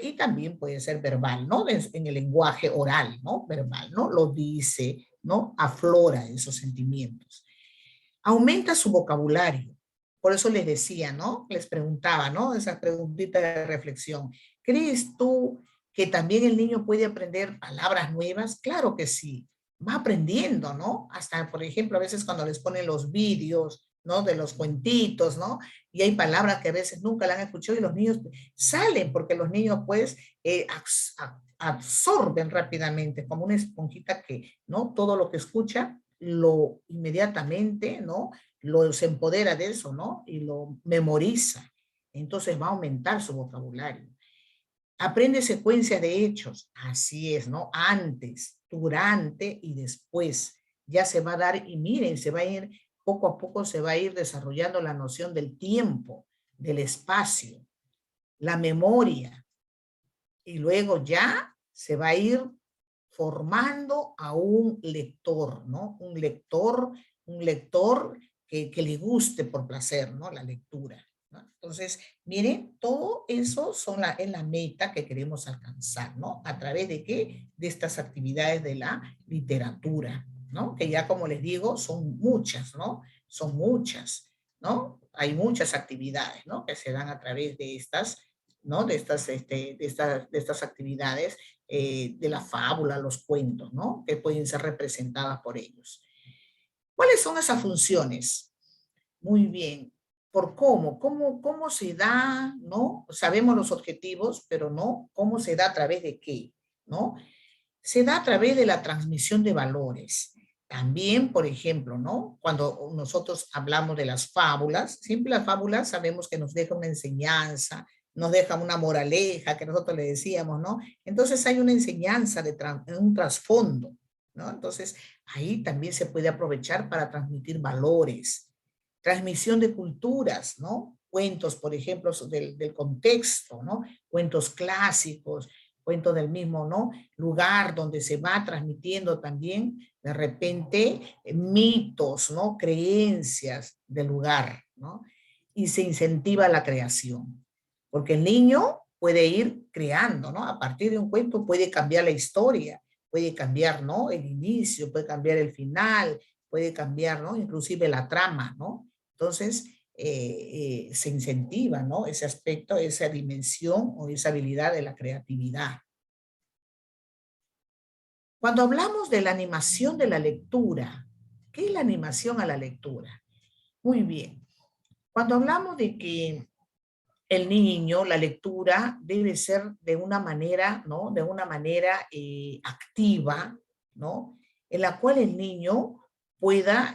Y también puede ser verbal, ¿no? En el lenguaje oral, ¿no? Verbal, ¿no? Lo dice, ¿no? Aflora esos sentimientos. Aumenta su vocabulario. Por eso les decía, ¿no? Les preguntaba, ¿no? Esa preguntita de reflexión. ¿Crees tú que también el niño puede aprender palabras nuevas? Claro que sí. Va aprendiendo, ¿no? Hasta, por ejemplo, a veces cuando les ponen los vídeos, ¿no? De los cuentitos, ¿no? Y hay palabras que a veces nunca la han escuchado y los niños salen porque los niños, pues, absorben rápidamente, como una esponjita que, ¿no? Todo lo que escucha lo inmediatamente, ¿no? Se empodera de eso, ¿no? Y lo memoriza. Entonces va a aumentar su vocabulario. Aprende secuencias de hechos. Así es, ¿no? Antes, durante y después. Ya se va a dar, y miren, se va a ir, poco a poco se va a ir desarrollando la noción del tiempo, del espacio, la memoria. Y luego ya se va a ir formando a un lector, ¿no? Un lector que le guste por placer, ¿no? La lectura, ¿no? Entonces, miren, todo eso es la meta que queremos alcanzar, ¿no? ¿A través de qué? De estas actividades de la literatura, ¿no? Que ya, como les digo, son muchas, ¿no? Son muchas, ¿no? Hay muchas actividades, ¿no? Que se dan a través de estas, ¿no? De estas actividades, de la fábula, los cuentos, ¿no? Que pueden ser representadas por ellos. ¿Cuáles son esas funciones? Muy bien. ¿Por cómo? ¿Cómo se da, no? Sabemos los objetivos, pero no, ¿cómo se da a través de qué? ¿No? Se da a través de la transmisión de valores. También, por ejemplo, ¿no? Cuando nosotros hablamos de las fábulas, siempre las fábulas sabemos que nos deja una enseñanza, nos deja una moraleja, que nosotros le decíamos, ¿no? Entonces hay una enseñanza, un trasfondo, ¿no? Entonces ahí también se puede aprovechar para transmitir valores. Transmisión de culturas, ¿no? Cuentos, por ejemplo, del contexto, ¿no? Cuentos clásicos, cuentos del mismo, ¿no? Lugar donde se va transmitiendo también, de repente, mitos, ¿no? Creencias del lugar, ¿no? Y se incentiva la creación. Porque el niño puede ir creando, ¿no? A partir de un cuento puede cambiar la historia, puede cambiar, ¿no? El inicio, puede cambiar el final, puede cambiar, ¿no? Inclusive la trama, ¿no? Entonces, se incentiva, ¿no? Ese aspecto, esa dimensión o esa habilidad de la creatividad. Cuando hablamos de la animación de la lectura, ¿qué es la animación a la lectura? Muy bien. Cuando hablamos de que el niño, la lectura debe ser de una manera, ¿no? De una manera activa, ¿no? En la cual el niño pueda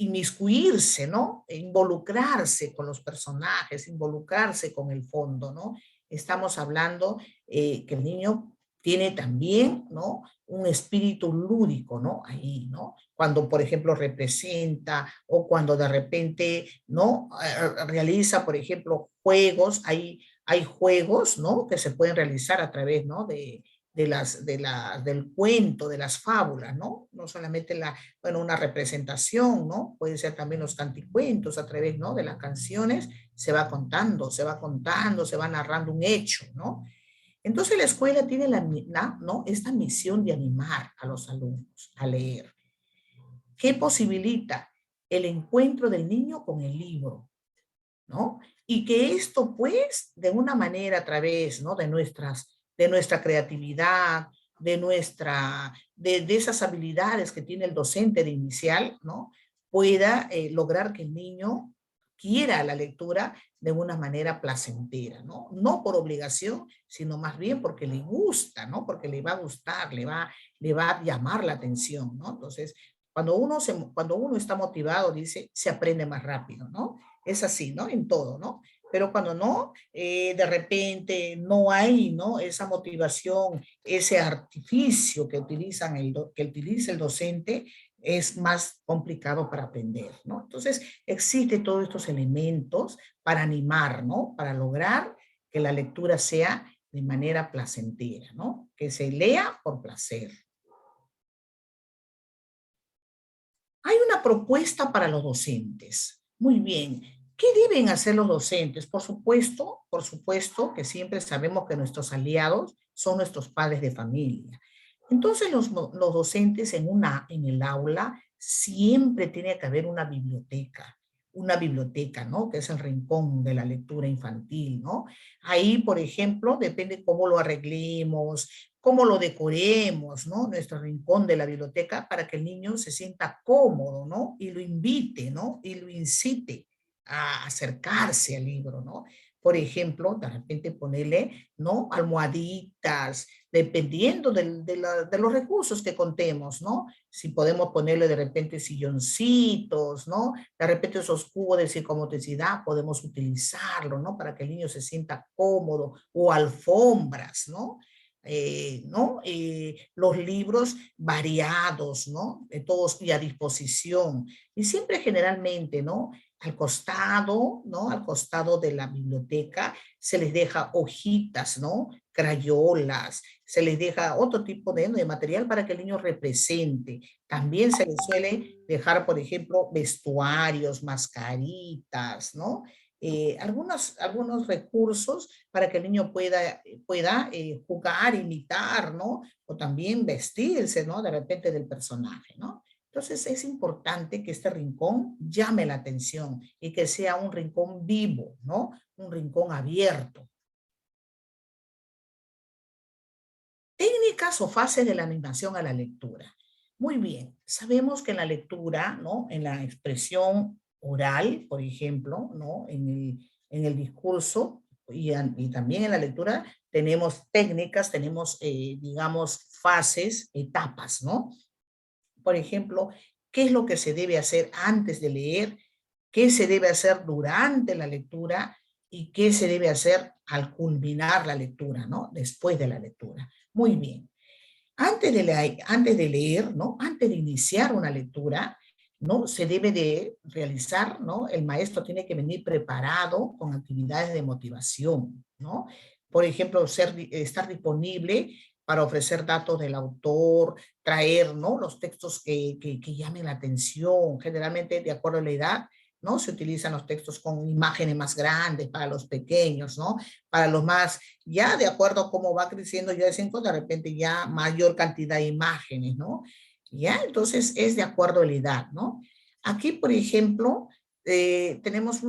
inmiscuirse, ¿no? Involucrarse con los personajes, involucrarse con el fondo, ¿no? Estamos hablando que el niño tiene también, ¿no? Un espíritu lúdico, ¿no? Ahí, ¿no? Cuando, por ejemplo, representa o cuando de repente, ¿no? Realiza, por ejemplo, juegos, hay juegos, ¿no? Que se pueden realizar a través, ¿no? Del cuento, de las fábulas, ¿no? No solamente una representación, ¿no? Puede ser también los canticuentos a través, ¿no? De las canciones, se va contando, se va narrando un hecho, ¿no? Entonces la escuela tiene ¿no? esta misión de animar a los alumnos a leer. ¿Qué posibilita? El encuentro del niño con el libro, ¿no? Y que esto, pues, de una manera a través, ¿no? de nuestra creatividad, de esas habilidades que tiene el docente de inicial, ¿no? Pueda lograr que el niño quiera la lectura de una manera placentera, ¿no? No por obligación, sino más bien porque le gusta, ¿no? Porque le va a gustar, le va a llamar la atención, ¿no? Entonces, cuando uno está motivado, dice, se aprende más rápido, ¿no? Es así, ¿no? En todo, ¿no? Pero cuando no, de repente no hay, ¿no? Esa motivación, ese artificio que utiliza el docente, es más complicado para aprender, ¿no? Entonces, existen todos estos elementos para animar, ¿no? Para lograr que la lectura sea de manera placentera, ¿no? Que se lea por placer. Hay una propuesta para los docentes. Muy bien. ¿Qué deben hacer los docentes? Por supuesto que siempre sabemos que nuestros aliados son nuestros padres de familia. Entonces los docentes en el aula siempre tiene que haber una biblioteca, ¿no? Que es el rincón de la lectura infantil, ¿no? Ahí, por ejemplo, depende cómo lo arreglemos, cómo lo decoremos, ¿no? Nuestro rincón de la biblioteca para que el niño se sienta cómodo, ¿no? Y lo invite, ¿no? Y lo incite a acercarse al libro, ¿no? Por ejemplo, de repente ponerle, ¿no? Almohaditas, dependiendo de los recursos que contemos, ¿no? Si podemos ponerle de repente silloncitos, ¿no? De repente esos cubos de psicomotricidad podemos utilizarlo, ¿no? Para que el niño se sienta cómodo, o alfombras, ¿no? ¿No? Los libros variados, ¿no? Todos y a disposición. Y siempre generalmente, ¿no? Al costado, ¿no? Al costado de la biblioteca se les deja hojitas, ¿no? Crayolas, se les deja otro tipo de material para que el niño represente. También se les suele dejar, por ejemplo, vestuarios, mascaritas, ¿no? Algunos recursos para que el niño pueda jugar, imitar, ¿no? O también vestirse, ¿no? De repente del personaje, ¿no? Entonces es importante que este rincón llame la atención y que sea un rincón vivo, ¿no? Un rincón abierto. Técnicas o fases de la animación a la lectura. Muy bien, sabemos que en la lectura, ¿no? En la expresión oral, por ejemplo, ¿no? En el discurso y también en la lectura tenemos técnicas, tenemos, digamos, fases, etapas, ¿no? Por ejemplo, ¿qué es lo que se debe hacer antes de leer? ¿Qué se debe hacer durante la lectura? ¿Y qué se debe hacer al culminar la lectura, ¿no? Después de la lectura. Muy bien. Antes de leer, ¿no? Antes de iniciar una lectura, ¿no? Se debe de realizar, ¿no? El maestro tiene que venir preparado con actividades de motivación, ¿no? Por ejemplo, estar disponible para ofrecer datos del autor, traer, ¿no? Los textos que llamen la atención, generalmente de acuerdo a la edad, ¿no? Se utilizan los textos con imágenes más grandes para los pequeños, ¿no? Para los más, ya de acuerdo a cómo va creciendo ya de repente ya mayor cantidad de imágenes, ¿no? Ya, entonces es de acuerdo a la edad, ¿no? Aquí, por ejemplo, tenemos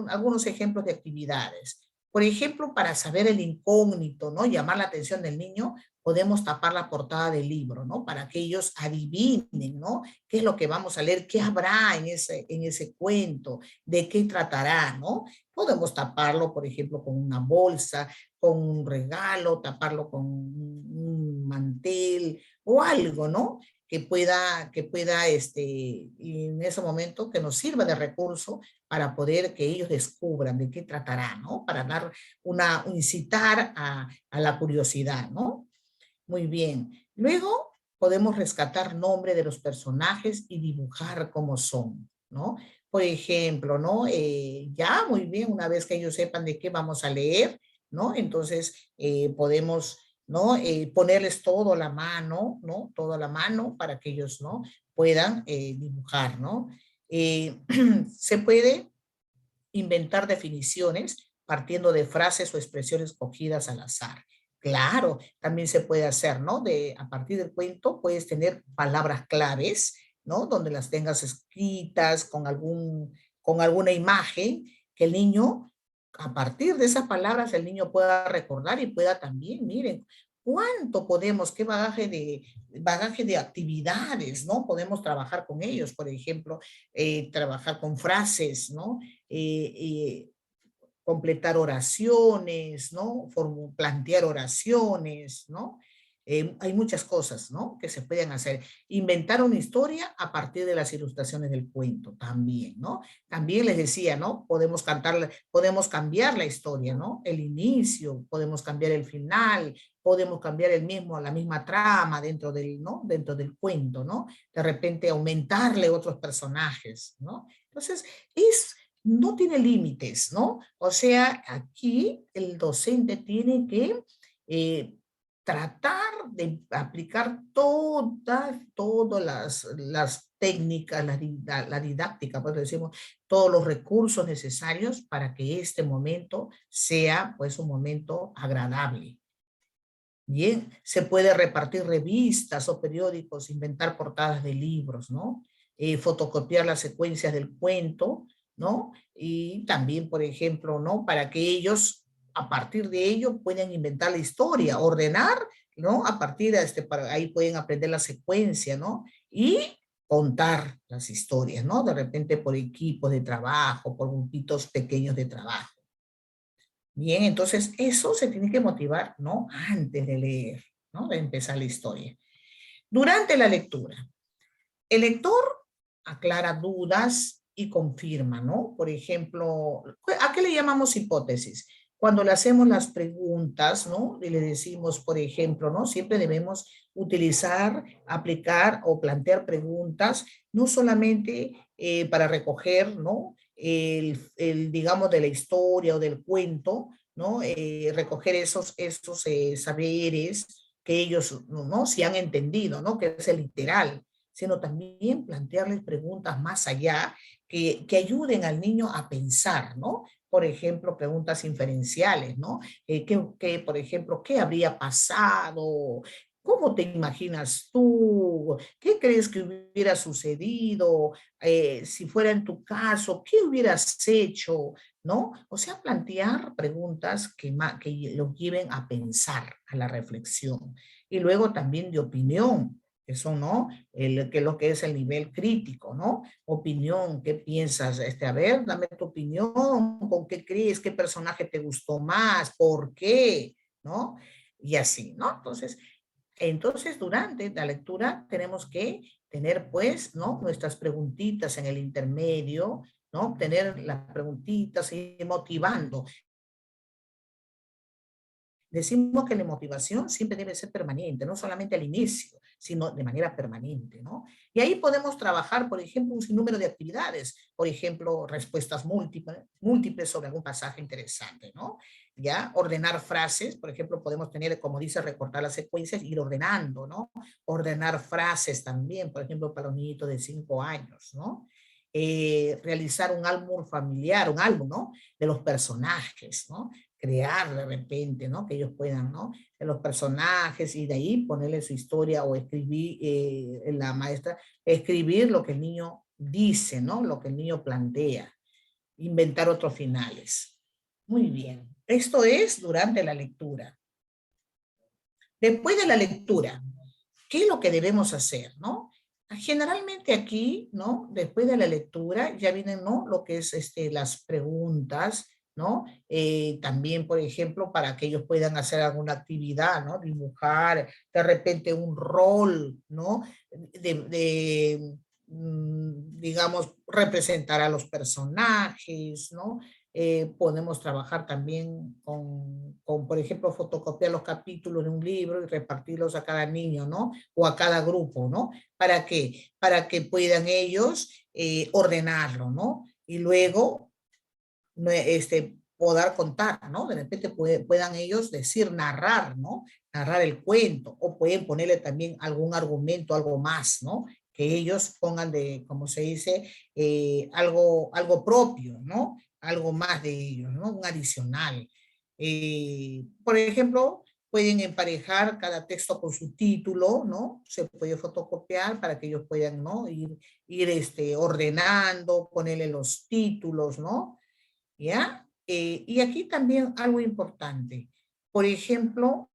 algunos ejemplos de actividades. Por ejemplo, para saber el incógnito, ¿no? Llamar la atención del niño, podemos tapar la portada del libro, ¿no? Para que ellos adivinen, ¿no? ¿Qué es lo que vamos a leer? ¿Qué habrá en ese cuento? ¿De qué tratará, no? Podemos taparlo, por ejemplo, con una bolsa, con un regalo, taparlo con un mantel o algo, ¿no? que pueda en ese momento que nos sirva de recurso para poder que ellos descubran de qué tratará, ¿no? Para dar incitar a la curiosidad, ¿no? Muy bien. Luego podemos rescatar nombre de los personajes y dibujar cómo son, ¿no? Por ejemplo, ¿no? Ya, muy bien, una vez que ellos sepan de qué vamos a leer, ¿no? Entonces podemos, ¿no? Ponerles todo a la mano, ¿no? Todo a la mano para que ellos, ¿no? Puedan dibujar, ¿no? Se puede inventar definiciones partiendo de frases o expresiones cogidas al azar. Claro, también se puede hacer, ¿no? A partir del cuento puedes tener palabras claves, ¿no? Donde las tengas escritas con alguna imagen que el niño, a partir de esas palabras, el niño pueda recordar y pueda también, miren, cuánto podemos, qué bagaje de actividades, ¿no? Podemos trabajar con ellos, por ejemplo, trabajar con frases, ¿no? Completar oraciones, ¿no? Plantear oraciones, ¿no? Hay muchas cosas, ¿no? Que se pueden hacer. Inventar una historia a partir de las ilustraciones del cuento también, ¿no? También les decía, ¿no? Podemos cambiar la historia, ¿no? El inicio, podemos cambiar el final, podemos cambiar la misma trama dentro ¿no? Dentro del cuento, ¿no? De repente aumentarle otros personajes, ¿no? Entonces, no tiene límites, ¿no? O sea, aquí el docente tiene que tratar de aplicar todas las técnicas, la didáctica, pues decimos, todos los recursos necesarios para que este momento sea, pues, un momento agradable. Bien, se puede repartir revistas o periódicos, inventar portadas de libros, ¿no? Fotocopiar las secuencias del cuento, ¿no? Y también, por ejemplo, ¿no? Para que ellos, a partir de ello, puedan inventar la historia, ordenar, ¿no? A partir de ahí pueden aprender la secuencia, ¿no? Y contar las historias, ¿no? De repente por equipos de trabajo, por grupitos pequeños de trabajo. Bien, entonces eso se tiene que motivar, ¿no? Antes de leer, ¿no? De empezar la historia. Durante la lectura, el lector aclara dudas y confirma, ¿no? Por ejemplo, ¿a qué le llamamos hipótesis? Cuando le hacemos las preguntas, ¿no? Y le decimos, por ejemplo, ¿no? Siempre debemos utilizar, aplicar o plantear preguntas, no solamente para recoger, ¿no? Digamos, de la historia o del cuento, ¿no? Recoger esos saberes que ellos, ¿no? Si han entendido, ¿no? Que es el literal, sino también plantearles preguntas más allá que ayuden al niño a pensar, ¿no? Por ejemplo, preguntas inferenciales, ¿no? Por ejemplo, ¿qué habría pasado? ¿Cómo te imaginas tú? ¿Qué crees que hubiera sucedido? Si fuera en tu caso, ¿qué hubieras hecho? ¿No? O sea, plantear preguntas que los lleven a pensar, a la reflexión. Y luego también de opinión, eso, ¿no? Lo que es el nivel crítico, ¿no? Opinión, ¿qué piensas? A ver, dame tu opinión, ¿con qué crees? ¿Qué personaje te gustó más? ¿Por qué? ¿No? Y así, ¿no? Entonces, durante la lectura tenemos que tener, pues, ¿no? Nuestras preguntitas en el intermedio, ¿no? Tener las preguntitas y motivando. Decimos que la motivación siempre debe ser permanente, no solamente al inicio, sino de manera permanente, ¿no? Y ahí podemos trabajar, por ejemplo, un sinnúmero de actividades, por ejemplo, respuestas múltiples sobre algún pasaje interesante, ¿no? Ya, ordenar frases, por ejemplo, podemos tener, como dice, recortar las secuencias, ir ordenando, ¿no? Ordenar frases también, por ejemplo, para un niñito de 5 años, ¿no? Realizar un álbum familiar, un álbum, ¿no? De los personajes, ¿no? Crear de repente, ¿no? Que ellos puedan, ¿no? De los personajes y de ahí ponerle su historia o escribir, la maestra, escribir lo que el niño dice, ¿no? Lo que el niño plantea, inventar otros finales. Muy bien, esto es durante la lectura. Después de la lectura, ¿qué es lo que debemos hacer, no? Generalmente aquí, ¿no? Después de la lectura ya vienen, ¿no? Lo que es las preguntas, ¿no? También, por ejemplo, para que ellos puedan hacer alguna actividad, ¿no? Dibujar de repente un rol, ¿no? Digamos, representar a los personajes, ¿no? Podemos trabajar también por ejemplo, fotocopiar los capítulos de un libro y repartirlos a cada niño, ¿no? O a cada grupo, ¿no? ¿Para qué? Para que puedan ellos ordenarlo, ¿no? Y luego poder contar, ¿no? De repente puedan ellos decir, narrar, ¿no? Narrar el cuento, o pueden ponerle también algún argumento, algo más, ¿no? Que ellos pongan de, como se dice, algo propio, ¿no? Algo más de ellos, ¿no? Un adicional. Por ejemplo, pueden emparejar cada texto con su título, ¿no? Se puede fotocopiar para que ellos puedan, ¿no? Ir ordenando, ponerle los títulos, ¿no? ¿Ya? Y aquí también algo importante. Por ejemplo,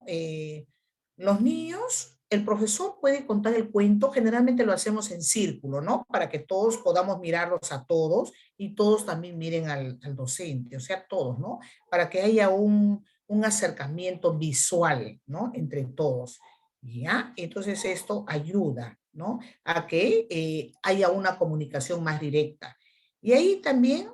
los niños, el profesor puede contar el cuento, generalmente lo hacemos en círculo, ¿no? Para que todos podamos mirarlos a todos y todos también miren al docente, o sea, todos, ¿no? Para que haya un acercamiento visual, ¿no? Entre todos, ¿ya? Entonces esto ayuda, ¿no? A que haya una comunicación más directa. Y ahí también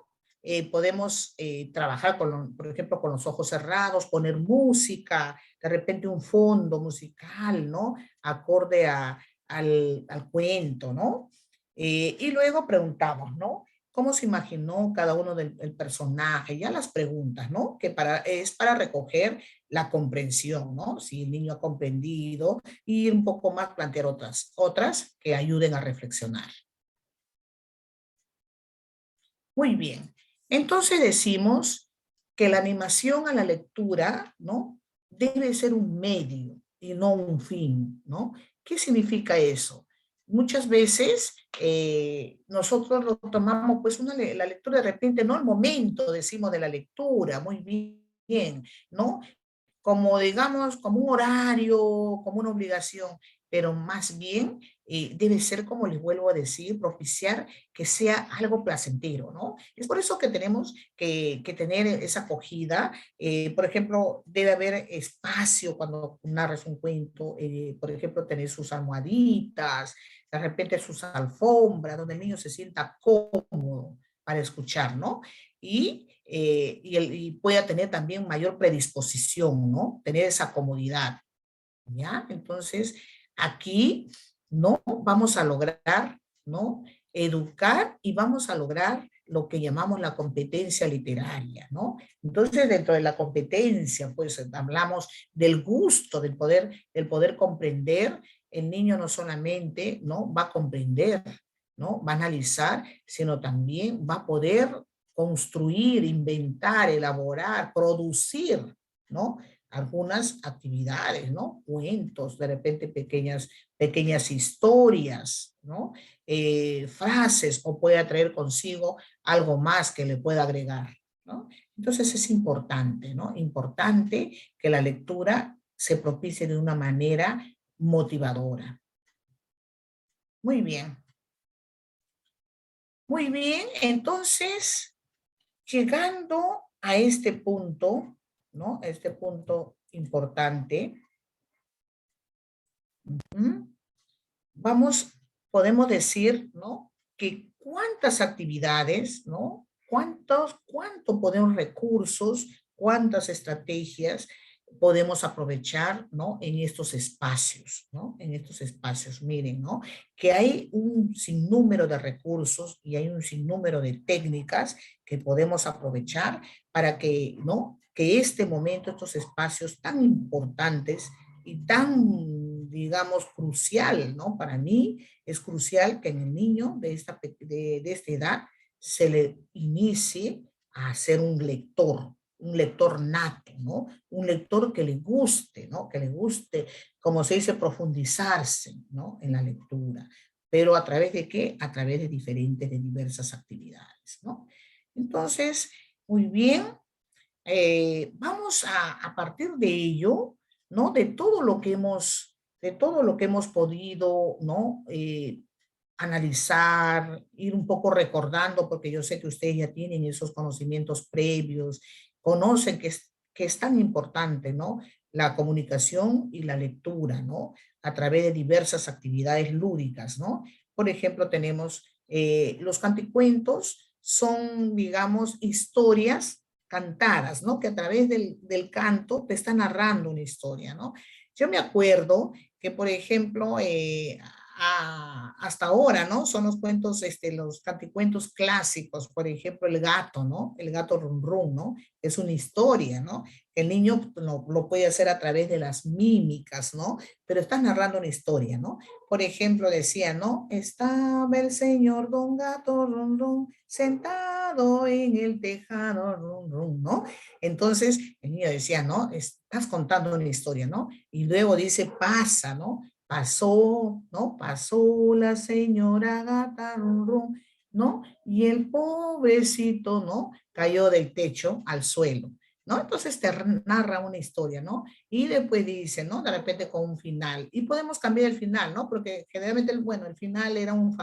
podemos trabajar, por ejemplo, con los ojos cerrados, poner música, de repente un fondo musical, ¿no? Acorde al cuento, ¿no? Y luego preguntamos, ¿no? ¿Cómo se imaginó cada uno del personaje? Ya las preguntas, ¿no? Que es para recoger la comprensión, ¿no? Si el niño ha comprendido y un poco más plantear otras que ayuden a reflexionar. Muy bien. Entonces decimos que la animación a la lectura, ¿no? Debe ser un medio y no un fin, ¿no? ¿Qué significa eso? Muchas veces nosotros lo tomamos, pues la lectura de repente, no el momento, decimos de la lectura, muy bien, ¿no? Como digamos, como un horario, como una obligación, pero más bien debe ser, como les vuelvo a decir, propiciar que sea algo placentero, ¿no? Es por eso que tenemos que tener esa acogida. Por ejemplo, debe haber espacio cuando narres un cuento, por ejemplo, tener sus almohaditas, de repente sus alfombras, donde el niño se sienta cómodo para escuchar, ¿no? Y pueda tener también mayor predisposición, ¿no? Tener esa comodidad, ¿ya? Entonces, aquí, ¿no? Vamos a lograr, ¿no? Educar y vamos a lograr lo que llamamos la competencia literaria, ¿no? Entonces, dentro de la competencia, pues hablamos del gusto, del poder comprender. El niño no solamente, ¿no? Va a comprender, ¿no? Va a analizar, sino también va a poder construir, inventar, elaborar, producir, ¿no? Algunas actividades, ¿no? Cuentos, de repente pequeñas historias, ¿no? Frases, o puede traer consigo algo más que le pueda agregar, ¿no? Entonces es importante, ¿no? Importante que la lectura se propicie de una manera motivadora. Muy bien. Muy bien, entonces, llegando a este punto, ¿no? Este punto importante, podemos decir, ¿no? Que cuántas actividades, ¿no? Cuántos podemos recursos, cuántas estrategias podemos aprovechar, ¿no? En estos espacios, ¿no? En estos espacios, miren, ¿no? Que hay un sinnúmero de recursos y hay un sinnúmero de técnicas que podemos aprovechar para que, ¿no? Que este momento, estos espacios tan importantes y tan, digamos, crucial, ¿no? Para mí es crucial que en el niño de esta edad se le inicie a ser un lector nato, ¿no? Un lector que le guste, ¿no? Que le guste, como se dice, profundizarse, ¿no? En la lectura. Pero ¿a través de qué? A través de diversas actividades, ¿no? Entonces, muy bien, vamos a partir de ello, ¿no? De todo lo que hemos podido, ¿no? analizar, ir un poco recordando, porque yo sé que ustedes ya tienen esos conocimientos previos, conocen que es tan importante, ¿no? La comunicación y la lectura, ¿no? A través de diversas actividades lúdicas, ¿no? Por ejemplo, tenemos los canticuentos, son, digamos, historias cantadas, ¿no? Que a través del canto te está narrando una historia, ¿no? Yo me acuerdo que, por ejemplo, hasta ahora, ¿no? Son los cuentos, los canticuentos clásicos, por ejemplo, el gato, ¿no? El gato rum rum, ¿no? Es una historia, ¿no? El niño lo puede hacer a través de las mímicas, ¿no? Pero está narrando una historia, ¿no? Por ejemplo, decía, ¿no? Estaba el señor Don Gato rum rum sentado en el tejado rum rum, ¿no? Entonces, el niño decía, ¿no? Estás contando una historia, ¿no? Y luego dice, pasa, ¿no? Pasó, ¿no? Pasó la señora gata, rum, rum, ¿no? Y el pobrecito, ¿no? Cayó del techo al suelo, ¿no? Entonces te narra una historia, ¿no? Y después dice, ¿no? De repente con un final. Y podemos cambiar el final, ¿no? Porque generalmente, bueno, el final era un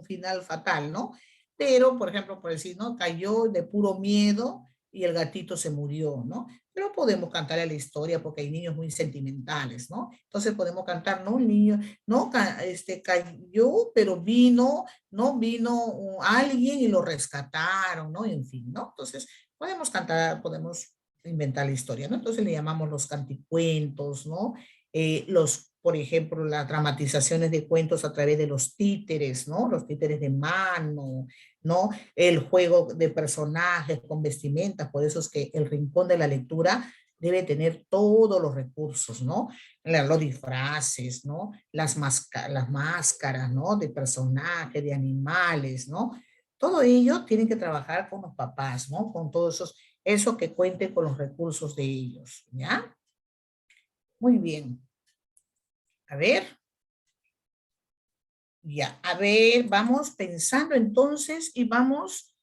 final fatal, ¿no? Pero, por ejemplo, por decir, ¿no? Cayó de puro miedo y el gatito se murió, ¿no? Pero podemos cantar la historia porque hay niños muy sentimentales, ¿no? Entonces podemos cantar, ¿no? Un niño, no, cayó, pero vino, ¿no? Vino alguien y lo rescataron, ¿no? En fin, ¿no? Entonces podemos cantar, podemos inventar la historia, ¿no? Entonces le llamamos los canticuentos, ¿no? Por ejemplo, las dramatizaciones de cuentos a través de los títeres, ¿no? Los títeres de mano, ¿no? El juego de personajes con vestimentas, por eso es que el rincón de la lectura debe tener todos los recursos, ¿no? Los disfraces, ¿no? Las máscaras, ¿no? De personajes, de animales, ¿no? Todo ello tienen que trabajar con los papás, ¿no? Con todos eso que cuenten con los recursos de ellos, ¿ya? Muy bien. A ver. Ya, a ver, vamos pensando entonces y vamos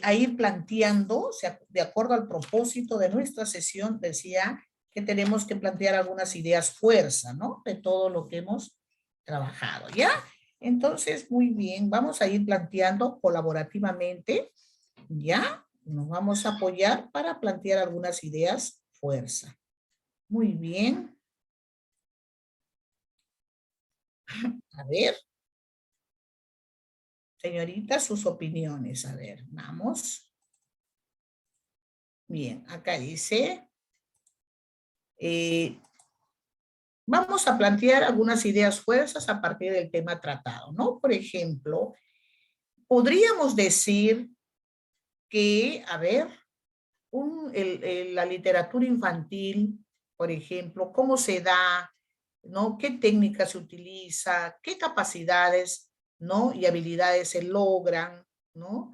a ir planteando, o sea, de acuerdo al propósito de nuestra sesión, decía que tenemos que plantear algunas ideas fuerza, ¿no? De todo lo que hemos trabajado, ¿ya? Entonces, muy bien, vamos a ir planteando colaborativamente, ¿ya? Nos vamos a apoyar para plantear algunas ideas fuerza. Muy bien. A ver. Señorita, sus opiniones. A ver, vamos. Bien, acá dice, vamos a plantear algunas ideas fuerzas a partir del tema tratado, ¿no? Por ejemplo, podríamos decir que, a ver, la literatura infantil, por ejemplo, cómo se da, ¿no? ¿Qué técnicas se utiliza? ¿Qué capacidades, ¿no? Y habilidades se logran, ¿no?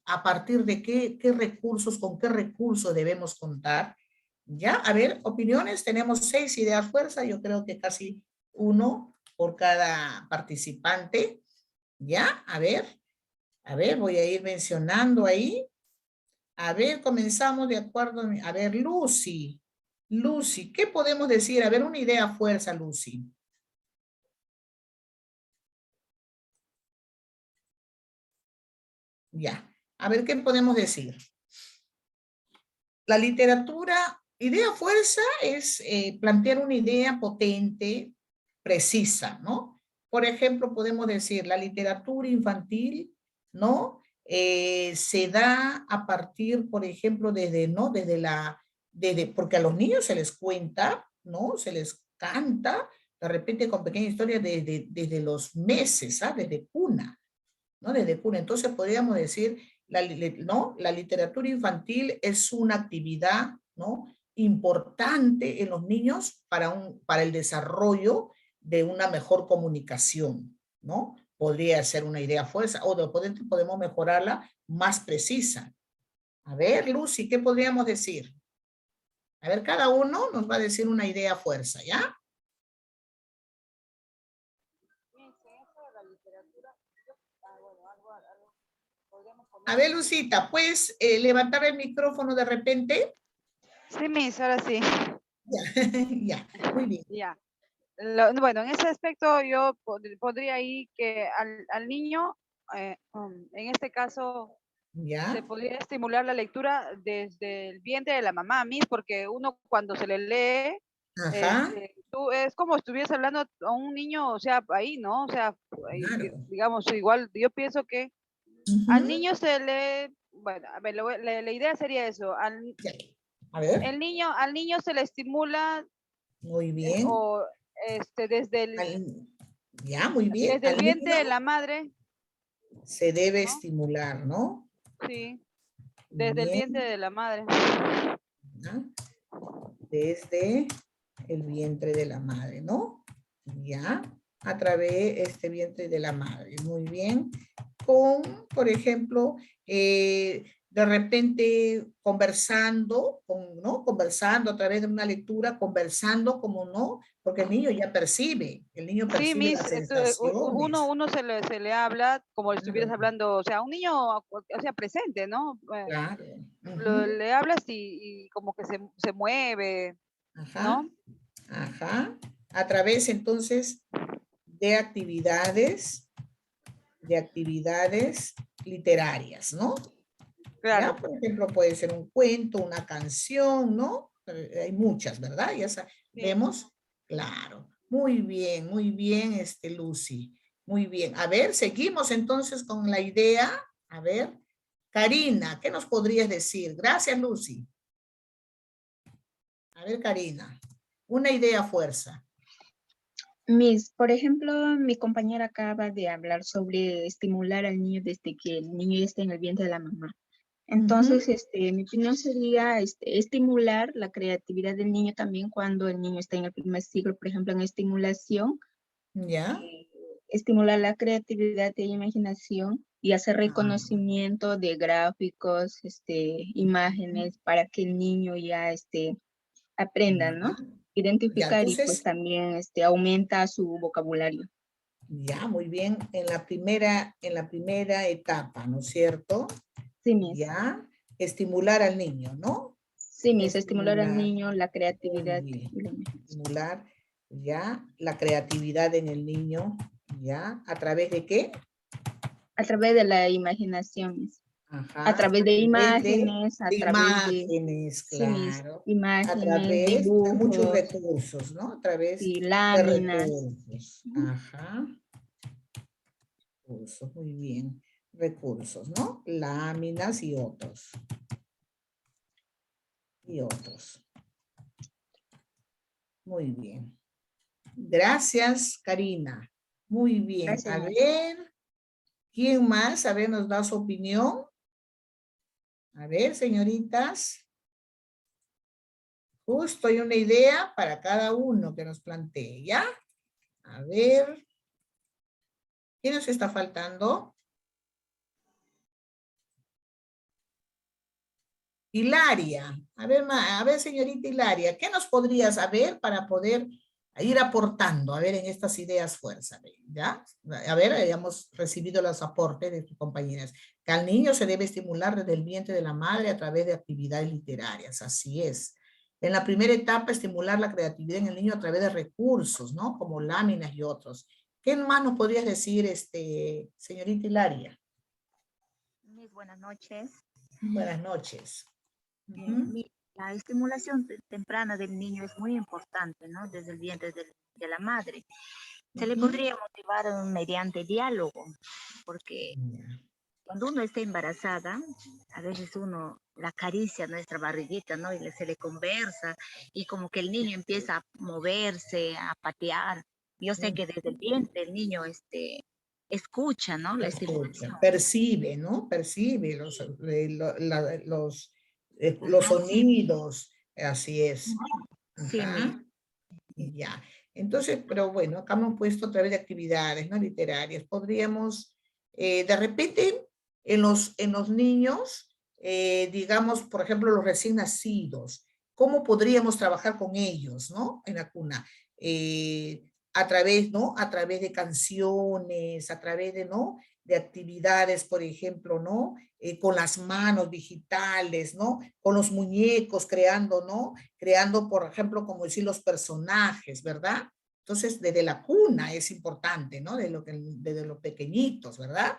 A partir de qué recursos, con qué recursos debemos contar. ¿Ya? A ver, opiniones, tenemos 6 ideas fuerza, yo creo que casi uno por cada participante. ¿Ya? A ver, voy a ir mencionando ahí. A ver, comenzamos de acuerdo. A ver, Lucy, ¿qué podemos decir? A ver, una idea fuerza, Lucy. Ya, a ver, ¿qué podemos decir? La literatura, idea fuerza es plantear una idea potente, precisa, ¿no? Por ejemplo, podemos decir, la literatura infantil, ¿no? Se da a partir, por ejemplo, ¿no? Porque a los niños se les cuenta, ¿no? Se les canta, de repente con pequeñas historias desde los meses, ¿ah? Desde cuna, ¿no? Desde cuna. Entonces podríamos decir, ¿no? La literatura infantil es una actividad, ¿no? Importante en los niños para el desarrollo de una mejor comunicación, ¿no? Podría ser una idea fuerza, o podemos mejorarla más precisa. A ver, Lucy, ¿qué podríamos decir? A ver, cada uno nos va a decir una idea fuerza, ¿ya? A ver, Lucita, ¿puedes levantar el micrófono de repente? Sí, Miss, ahora sí. Ya, ya, muy bien. Ya. Bueno, en ese aspecto yo podría ahí que al niño, en este caso, ¿Ya? se podría estimular la lectura desde el vientre de la mamá, Miss, porque uno cuando se le lee, Ajá, es como estuvieras hablando a un niño, o sea, ahí, ¿no? O sea, ahí, claro. digamos, igual, yo pienso que al Ujú. niño se le, bueno, a ver, la idea sería eso, Ya. A ver, al niño se le estimula muy bien. o Al- ya, muy bien. desde el Al vientre de niño la madre, se debe ¿no? estimular, ¿no? Sí, desde el vientre Bien. de la madre. ¿Ya? Desde el vientre de la madre, ¿no? Ya, a través de este vientre de la madre, muy bien. Con, por ejemplo, de repente conversando, ¿no? Conversando a través de una lectura, conversando como no, porque el niño Sí, percibe Miss, las sensaciones. uno se le habla como si estuvieras Claro, hablando, o sea, un niño, o sea, presente, ¿no? claro. Ujú. Le hablas y como que se mueve, Ajá, ¿no? ajá. A través entonces de actividades literarias, ¿no? Ya, Claro, por ejemplo, puede ser un cuento, una canción, ¿no? Hay muchas, ¿verdad? sí. Vemos, claro. Muy bien, Lucy. Muy bien. A ver, seguimos entonces con la idea. A ver, Karina, ¿qué nos podrías decir? Gracias, Lucy. A ver, Karina, una idea fuerza. Miss, por ejemplo, mi compañera acaba de hablar sobre estimular al niño desde que el niño ya está en el vientre de la mamá. Entonces, Ujú. mi opinión sería estimular la creatividad del niño también cuando el niño está en el primer ciclo, por ejemplo, en estimulación, Ya. eh, estimular la creatividad e imaginación y hacer Ah, reconocimiento de gráficos, imágenes, para que el niño ya aprenda, ¿no? ya, Identificar y pues entonces, también aumenta su vocabulario. ya, muy bien. En la primera etapa, ¿no es cierto? Sí, Miss. Ya, estimular al niño, ¿no? Sí, Miss, estimular al Estimular, niño la muy creatividad bien. y la imaginación. Estimular, ya, la creatividad en el niño, ya, ¿a través de qué? A través de la imaginación, Miss. A Ajá, través a de través imágenes, a de través de, imágenes, sí, Miss, claro. A imágenes, través de muchos dibujos recursos, ¿no? A través y de láminas. recursos. Ujú. Ajá, recursos, muy bien. Recursos, ¿no? Láminas y otros. Y otros. Muy bien. Gracias, Karina. Muy bien. Gracias, A Miss. ver, ¿quién más? A ver, nos da su opinión. A ver, señoritas. Justo hay una idea para cada uno que nos plantee, ¿ya? A ver, ¿quién nos está faltando? Hilaria. A ver, señorita Hilaria, ¿qué nos podría saber para poder ir aportando, a ver, en estas ideas fuerza, ¿ya? A ver, hayamos recibido los aportes de tus compañeras. Que al niño se debe estimular desde el vientre de la madre a través de actividades literarias, así es. En la primera etapa, estimular la creatividad en el niño a través de recursos, ¿no? Como láminas y otros. ¿Qué más nos podrías decir, señorita Hilaria? Mis buenas noches. Buenas noches. Ujú. La estimulación temprana del niño es muy importante, ¿no? Desde el vientre de la madre. Se le Ujú. podría motivar mediante diálogo, porque Ya. cuando uno está embarazada, a veces uno la acaricia nuestra barriguita, ¿no? Y se le conversa y como que el niño empieza a moverse, a patear. Yo sé que desde el vientre el niño escucha, ¿no? La Escucha, estimulación. percibe, ¿no? Percibe los Ajá, sí, sonidos, así es. sí, mi. Ajá, ya. Entonces, pero bueno, acá hemos puesto a través de actividades, ¿no? Literarias. Podríamos, de repente, en los niños, digamos, por ejemplo, los recién nacidos, ¿cómo podríamos trabajar con ellos, ¿no? En la cuna. A través, ¿no? A través de canciones, a través de, ¿no? De actividades, por ejemplo, ¿no? Con las manos digitales, ¿no? Con los muñecos creando, ¿no? Creando, por ejemplo, como decir, los personajes, ¿verdad? Entonces, desde la cuna es importante, ¿no? Desde los pequeñitos, ¿verdad?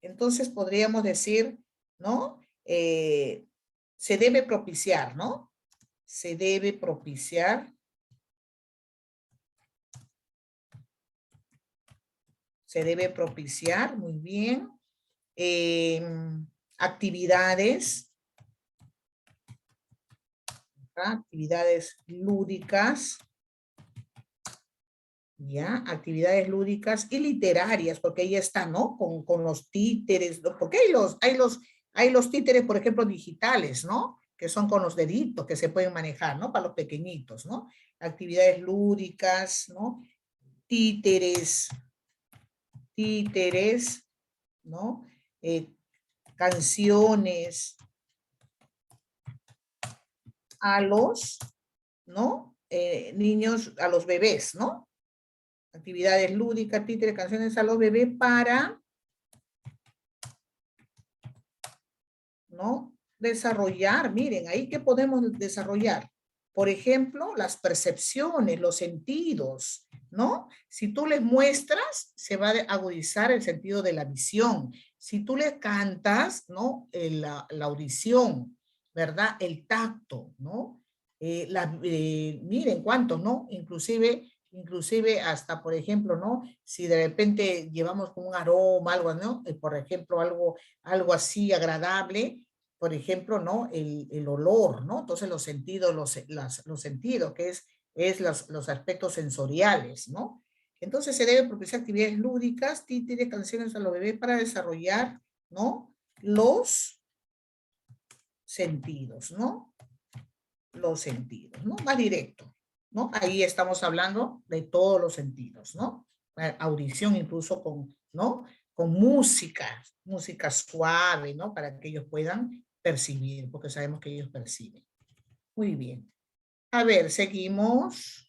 Entonces, podríamos decir, ¿no? Se debe propiciar, ¿no? Se debe propiciar. Se debe propiciar, muy bien. Actividades. Actividades lúdicas. ¿Ya? Actividades lúdicas y literarias, porque ahí está, ¿no? Con los títeres, ¿no? Porque hay los títeres, por ejemplo, digitales, ¿no? Que son con los deditos que se pueden manejar, ¿no? Para los pequeñitos, ¿no? Actividades lúdicas, ¿no? Títeres, ¿no? Canciones a los, ¿no? Niños, a los bebés, ¿no? Actividades lúdicas, títeres, canciones a los bebés para, ¿no? Desarrollar, miren, ahí que podemos desarrollar. Por ejemplo, las percepciones, los sentidos, ¿no? Si tú les muestras, se va a agudizar el sentido de la visión. Si tú les cantas, ¿no? La audición, ¿verdad? El tacto, ¿no? Miren cuántos, ¿no? Inclusive hasta, por ejemplo, ¿no? Si de repente llevamos con un aroma, algo, ¿no? Por ejemplo, algo así agradable, por ejemplo, ¿no? El olor, ¿no? Entonces los sentidos, los sentidos, que es los aspectos sensoriales, ¿no? Entonces se debe propiciar actividades lúdicas, títeres, canciones a los bebés para desarrollar, ¿no? Los sentidos, ¿no? Los sentidos, ¿no? Más directo, ¿no? Ahí estamos hablando de todos los sentidos, ¿no? Audición incluso con, ¿no? Con música suave, ¿no? Para que ellos puedan percibir, porque sabemos que ellos perciben. Muy bien. A ver, seguimos.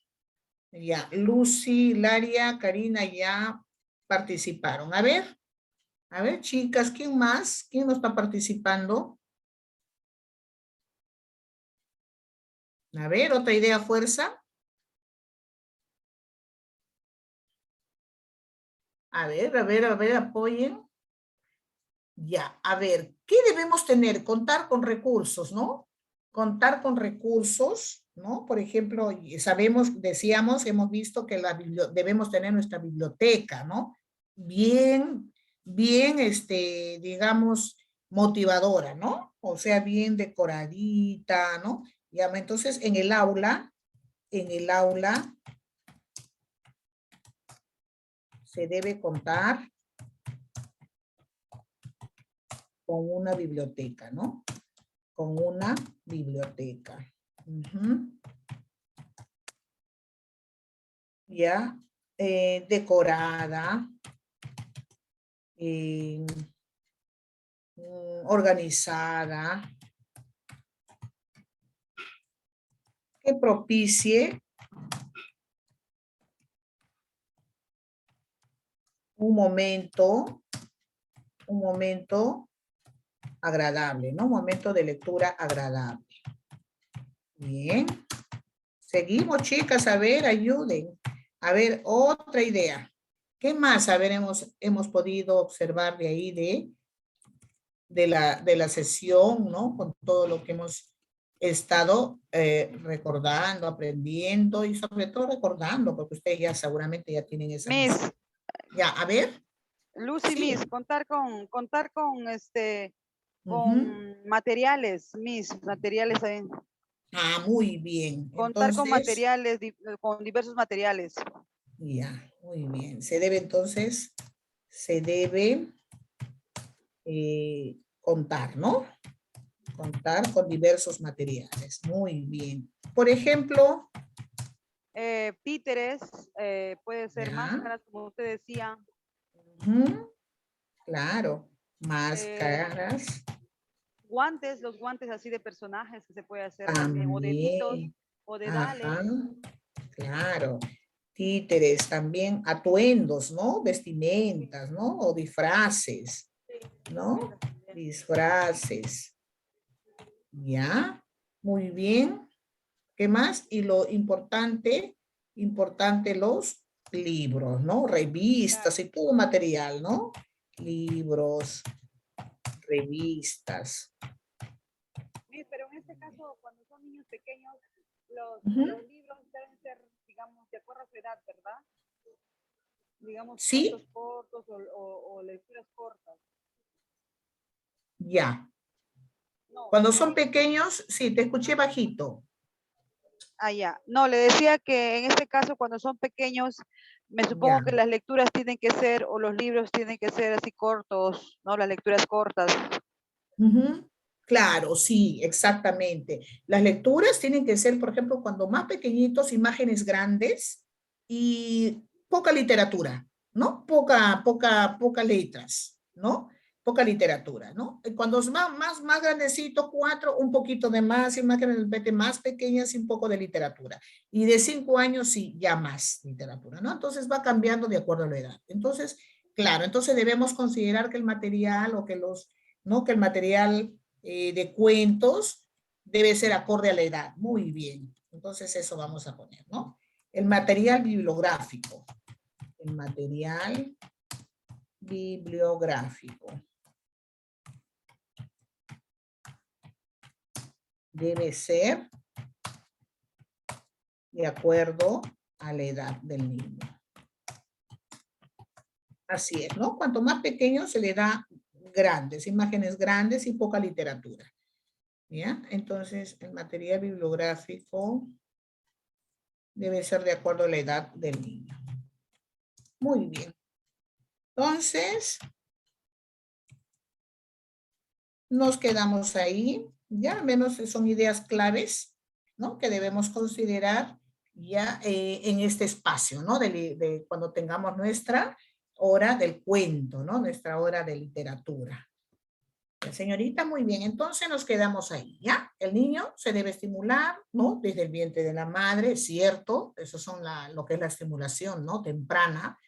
Ya, Lucy, Laria, Karina ya participaron. A ver, chicas, ¿quién más? ¿Quién no está participando? A ver, otra idea, fuerza. A ver, apoyen. Ya, a ver, ¿qué debemos tener? Contar con recursos, ¿no? Contar con recursos, ¿no? Por ejemplo, decíamos, hemos visto que debemos tener nuestra biblioteca, ¿no? Bien, digamos, motivadora, ¿no? O sea, bien decoradita, ¿no? Ya, entonces, en el aula, se debe contar con una biblioteca, ¿no? Con una biblioteca. Ya, decorada, organizada, que propicie un momento agradable, ¿no? Un momento de lectura agradable. Bien. Seguimos, chicas, a ver, ayuden. A ver, otra idea. ¿Qué más? A ver, hemos podido observar de ahí de la sesión, ¿no? Con todo lo que hemos estado recordando, aprendiendo y sobre todo recordando, porque ustedes ya seguramente ya tienen esa Miss. noción. Ya, a ver. Lucy, Sí. Miss, contar con materiales, Miss, materiales también. Ah, muy bien. Contar con Entonces, materiales, con diversos materiales. ya, muy bien. Se debe contar, ¿no? Contar con diversos materiales. Muy bien. Por ejemplo. Títeres, puede ser Ya. máscaras, como usted decía. Claro, máscaras. Guantes, los guantes así de personajes que se puede hacer También. o deditos, o dedales. Ajá, claro. Títeres también, atuendos, ¿no? Vestimentas, ¿no? O disfraces, ¿no? Disfraces. Ya, muy bien. ¿Qué más? Y lo importante importante los libros, ¿no? Revistas y todo material, ¿no? Libros, revistas. Pero en este caso, cuando son niños pequeños, los libros deben ser, digamos, de acuerdo a su edad, ¿verdad? Digamos, sí, cuentos cortos o lecturas cortas. Ya. No, Cuando son pequeños, sí, te escuché bajito. Ah, ya. No, le decía que en este caso, cuando son pequeños, me supongo que las lecturas tienen que ser, o los libros tienen que ser así cortos, ¿no? Las lecturas cortas. Claro, sí, exactamente. Las lecturas tienen que ser, por ejemplo, cuando más pequeñitos, imágenes grandes y poca literatura, ¿no? Poca letras, ¿no? Poca literatura, ¿no? Cuando es más grandecito, 4, un poquito de más, imágenes más pequeñas y un poco de literatura. Y de 5 años, sí, ya más literatura, ¿no? Entonces va cambiando de acuerdo a la edad. Entonces, claro, entonces debemos considerar que el material o que los, ¿no? Que el material de cuentos debe ser acorde a la edad. Muy bien. Entonces eso vamos a poner, ¿no? El material bibliográfico. El material bibliográfico debe ser de acuerdo a la edad del niño. Así es, ¿no? Cuanto más pequeño se le da grandes, imágenes grandes y poca literatura. ¿Ya? Entonces, el material bibliográfico debe ser de acuerdo a la edad del niño. Muy bien. Entonces, nos quedamos ahí. Ya, al menos son ideas claves, ¿no? Que debemos considerar ya en este espacio, ¿no? De cuando tengamos nuestra hora del cuento, ¿no? Nuestra hora de literatura. Señorita, muy bien, entonces nos quedamos ahí, ¿ya? El niño se debe estimular, ¿no? Desde el vientre de la madre, ¿cierto? Eso son lo que es la estimulación, ¿no? Temprana.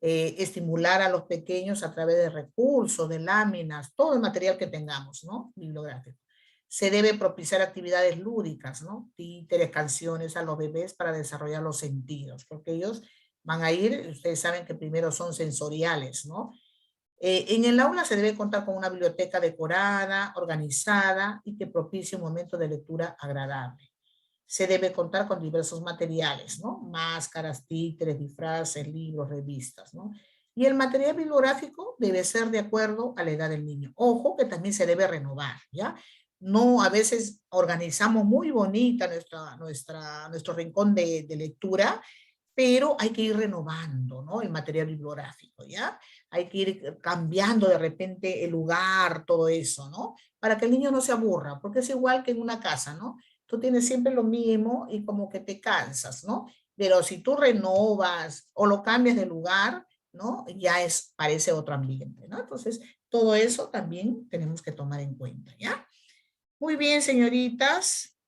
Estimular a los pequeños a través de recursos, de láminas, todo el material que tengamos, ¿no? Bibliográfico. Se debe propiciar actividades lúdicas, ¿no? Títeres, canciones a los bebés para desarrollar los sentidos, porque ellos van a ir, ustedes saben que primero son sensoriales, ¿no? En el aula se debe contar con una biblioteca decorada, organizada y que propicie un momento de lectura agradable. Se debe contar con diversos materiales, ¿no? Máscaras, títeres, disfraces, libros, revistas, ¿no? Y el material bibliográfico debe ser de acuerdo a la edad del niño. Ojo que también se debe renovar, ¿ya? No, a veces organizamos muy bonita nuestro rincón de lectura, pero hay que ir renovando, ¿no? El material bibliográfico, ¿ya? Hay que ir cambiando de repente el lugar, todo eso, ¿no? Para que el niño no se aburra, porque es igual que en una casa, ¿no? Tú tienes siempre lo mismo y como que te cansas, ¿no? Pero si tú renovas o lo cambias de lugar, ¿no? Ya parece otro ambiente, ¿no? Entonces, todo eso también tenemos que tomar en cuenta, ¿ya? Muy bien, señoritas.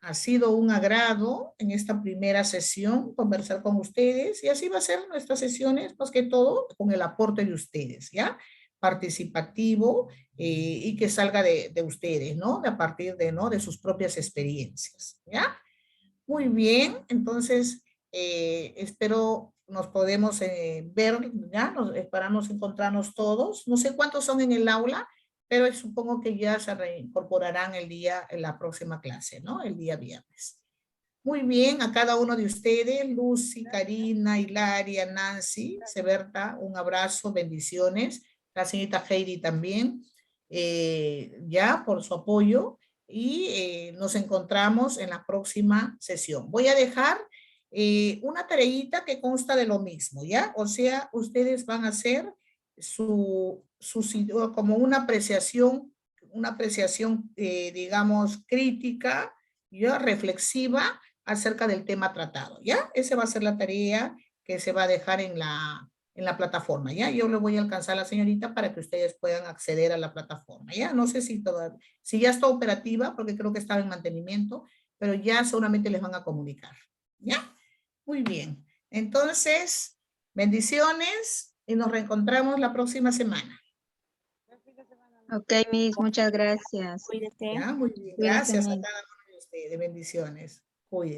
Ha sido un agrado en esta primera sesión conversar con ustedes y así va a ser nuestras sesiones, más que todo con el aporte de ustedes, ¿ya? Participativo y que salga de ustedes, ¿no? De a partir de, ¿no? De sus propias experiencias, ¿ya? Muy bien, entonces espero nos podemos ver, ¿ya? Esperamos encontrarnos todos. No sé cuántos son en el aula, pero supongo que ya se reincorporarán en la próxima clase, ¿no? El día viernes. Muy bien, a cada uno de ustedes, Lucy, Karina, Hilaria, Nancy, Seberta, un abrazo, bendiciones. La señorita Heidi también, ya por su apoyo. Y nos encontramos en la próxima sesión. Voy a dejar una tareita que consta de lo mismo, ¿ya? O sea, ustedes van a hacer como una apreciación, digamos, crítica, ¿ya? Reflexiva acerca del tema tratado, ¿ya? Esa va a ser la tarea que se va a dejar en la plataforma, ¿ya? Yo le voy a alcanzar a la señorita para que ustedes puedan acceder a la plataforma, ¿ya? No sé si ya está operativa, porque creo que estaba en mantenimiento, pero ya seguramente les van a comunicar, ¿ya? Muy bien. Entonces, bendiciones y nos reencontramos la próxima semana. Ok, Miss, muchas gracias. Cuídate. Ya, muy bien. Cuídese, Gracias a Miss. cada uno de ustedes. Bendiciones.